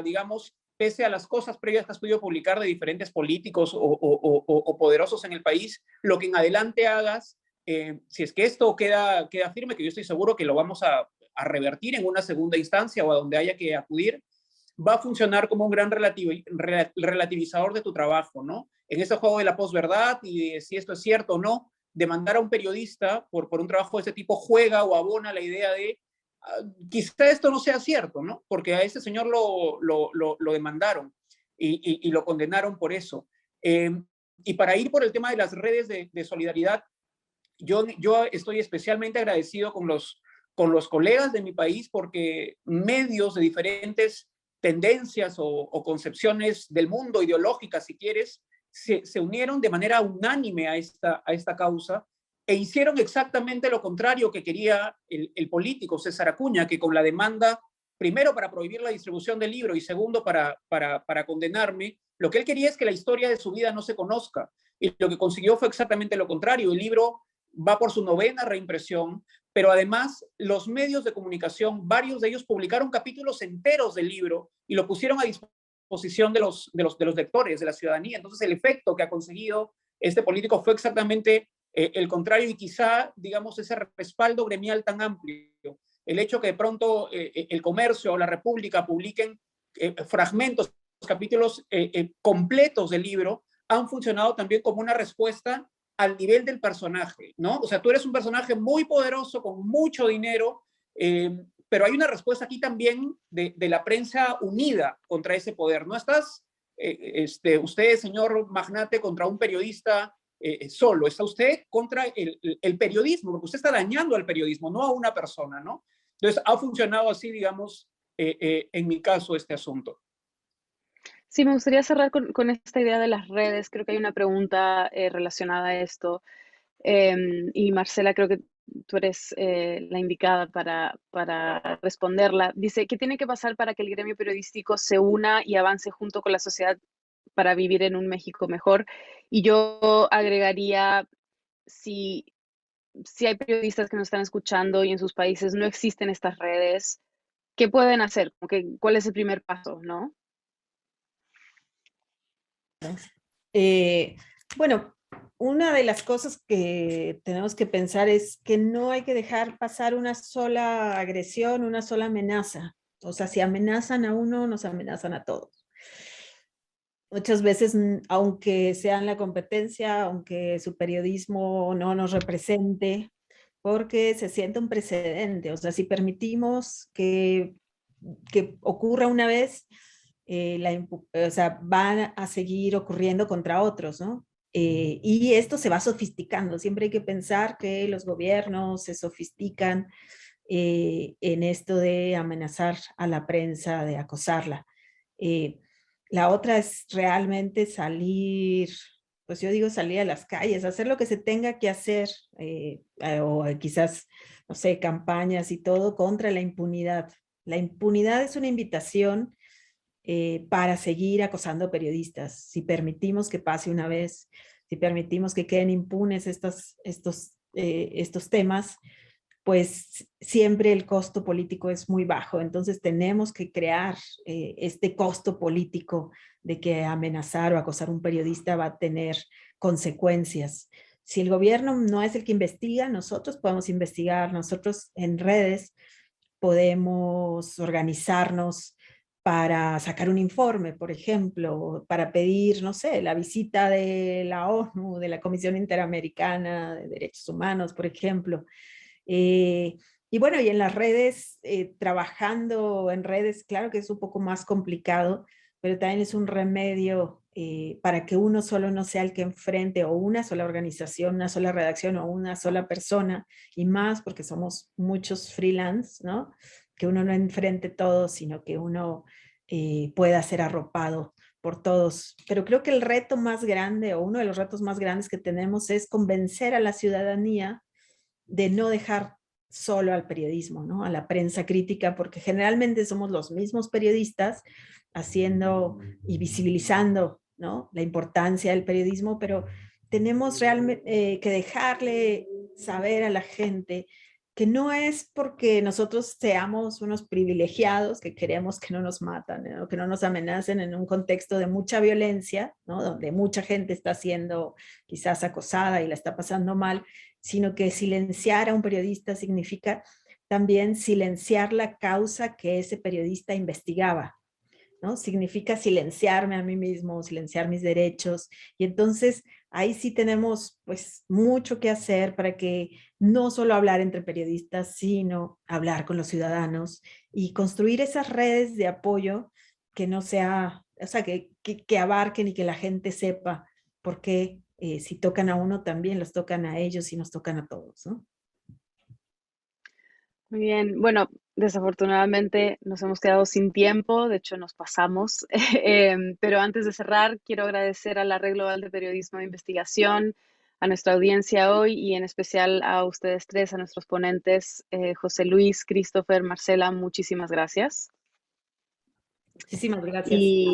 digamos, pese a las cosas previas que has podido publicar de diferentes políticos o poderosos en el país, lo que en adelante hagas, si es que esto queda firme, que yo estoy seguro que lo vamos a revertir en una segunda instancia o a donde haya que acudir, va a funcionar como un gran relativizador de tu trabajo, ¿no? En ese juego de la posverdad y de si esto es cierto o no, demandar a un periodista por un trabajo de ese tipo juega o abona la idea de quizá esto no sea cierto, ¿no? Porque a ese señor lo demandaron y lo condenaron por eso. Y para ir por el tema de las redes de solidaridad, yo estoy especialmente agradecido con los colegas de mi país porque medios de diferentes tendencias o concepciones del mundo, ideológicas si quieres, se unieron de manera unánime a esta causa e hicieron exactamente lo contrario que quería el político César Acuña, que con la demanda, primero para prohibir la distribución del libro y segundo para condenarme, lo que él quería es que la historia de su vida no se conozca. Y lo que consiguió fue exactamente lo contrario. El libro va por su 9ª reimpresión, pero además los medios de comunicación, varios de ellos publicaron capítulos enteros del libro y lo pusieron a disposición de los lectores, de la ciudadanía. Entonces el efecto que ha conseguido este político fue exactamente el contrario y quizá, digamos, ese respaldo gremial tan amplio, el hecho que de pronto el Comercio o la República publiquen fragmentos, capítulos completos del libro, han funcionado también como una respuesta al nivel del personaje, ¿no? O sea, tú eres un personaje muy poderoso, con mucho dinero, pero hay una respuesta aquí también de la prensa unida contra ese poder. No estás, usted, señor magnate, contra un periodista solo, está usted contra el periodismo, porque usted está dañando al periodismo, no a una persona, ¿no? Entonces, ha funcionado así, digamos, en mi caso, este asunto. Sí, me gustaría cerrar con esta idea de las redes. Creo que hay una pregunta relacionada a esto. Y Marcela, creo que tú eres la indicada para responderla. Dice, ¿qué tiene que pasar para que el gremio periodístico se una y avance junto con la sociedad para vivir en un México mejor? Y yo agregaría, si hay periodistas que nos están escuchando y en sus países no existen estas redes, ¿qué pueden hacer? ¿Cuál es el primer paso, no? Bueno, una de las cosas que tenemos que pensar es que no hay que dejar pasar una sola agresión, una sola amenaza. O sea, si amenazan a uno, nos amenazan a todos. Muchas veces, aunque sean la competencia, aunque su periodismo no nos represente, porque se siente un precedente. O sea, si permitimos que ocurra una vez, o sea, van a seguir ocurriendo contra otros, ¿no? Y esto se va sofisticando. Siempre hay que pensar que los gobiernos se sofistican en esto de amenazar a la prensa, de acosarla. La otra es realmente salir, pues yo digo salir a las calles, hacer lo que se tenga que hacer, o quizás, no sé, campañas y todo contra la impunidad. La impunidad es una invitación para seguir acosando periodistas. Si permitimos que pase una vez, si permitimos que queden impunes estos temas, pues siempre el costo político es muy bajo. Entonces tenemos que crear este costo político de que amenazar o acosar a un periodista va a tener consecuencias. Si el gobierno no es el que investiga, nosotros podemos investigar, nosotros en redes podemos organizarnos para sacar un informe, por ejemplo, para pedir, no sé, la visita de la ONU, de la Comisión Interamericana de Derechos Humanos, por ejemplo. Y bueno, y en las redes, trabajando en redes, claro que es un poco más complicado, pero también es un remedio para que uno solo no sea el que enfrente, o una sola organización, una sola redacción, o una sola persona, y más porque somos muchos freelance, ¿no? Que uno no enfrente todo, sino que uno pueda ser arropado por todos. Pero creo que el reto más grande, o uno de los retos más grandes que tenemos, es convencer a la ciudadanía de no dejar solo al periodismo, ¿no? A la prensa crítica, porque generalmente somos los mismos periodistas haciendo y visibilizando, ¿no?, la importancia del periodismo, pero tenemos realmente que dejarle saber a la gente que no es porque nosotros seamos unos privilegiados que queremos que no nos matan, ¿no?, que no nos amenacen en un contexto de mucha violencia, ¿no?, donde mucha gente está siendo quizás acosada y la está pasando mal, sino que silenciar a un periodista significa también silenciar la causa que ese periodista investigaba. ¿no? Significa silenciarme a mí mismo, silenciar mis derechos. Y entonces ahí sí tenemos pues mucho que hacer para que no solo hablar entre periodistas, sino hablar con los ciudadanos y construir esas redes de apoyo que no sea, o sea, que abarquen y que la gente sepa por qué si tocan a uno también los tocan a ellos y nos tocan a todos, ¿no? Muy bien, bueno, desafortunadamente nos hemos quedado sin tiempo, de hecho nos pasamos, pero antes de cerrar quiero agradecer a la Red Global de Periodismo de Investigación, a nuestra audiencia hoy y en especial a ustedes tres, a nuestros ponentes, José Luis, Christopher, Marcela, muchísimas gracias. Muchísimas gracias. Y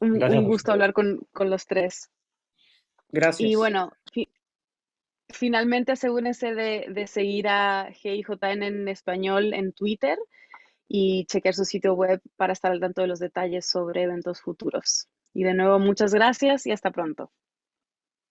Gracias un a gusto ustedes. hablar con los tres. Y Gracias. bueno, finalmente asegúrense de seguir a GIJN en español en Twitter y chequear su sitio web para estar al tanto de los detalles sobre eventos futuros. Y de nuevo, muchas gracias y hasta pronto.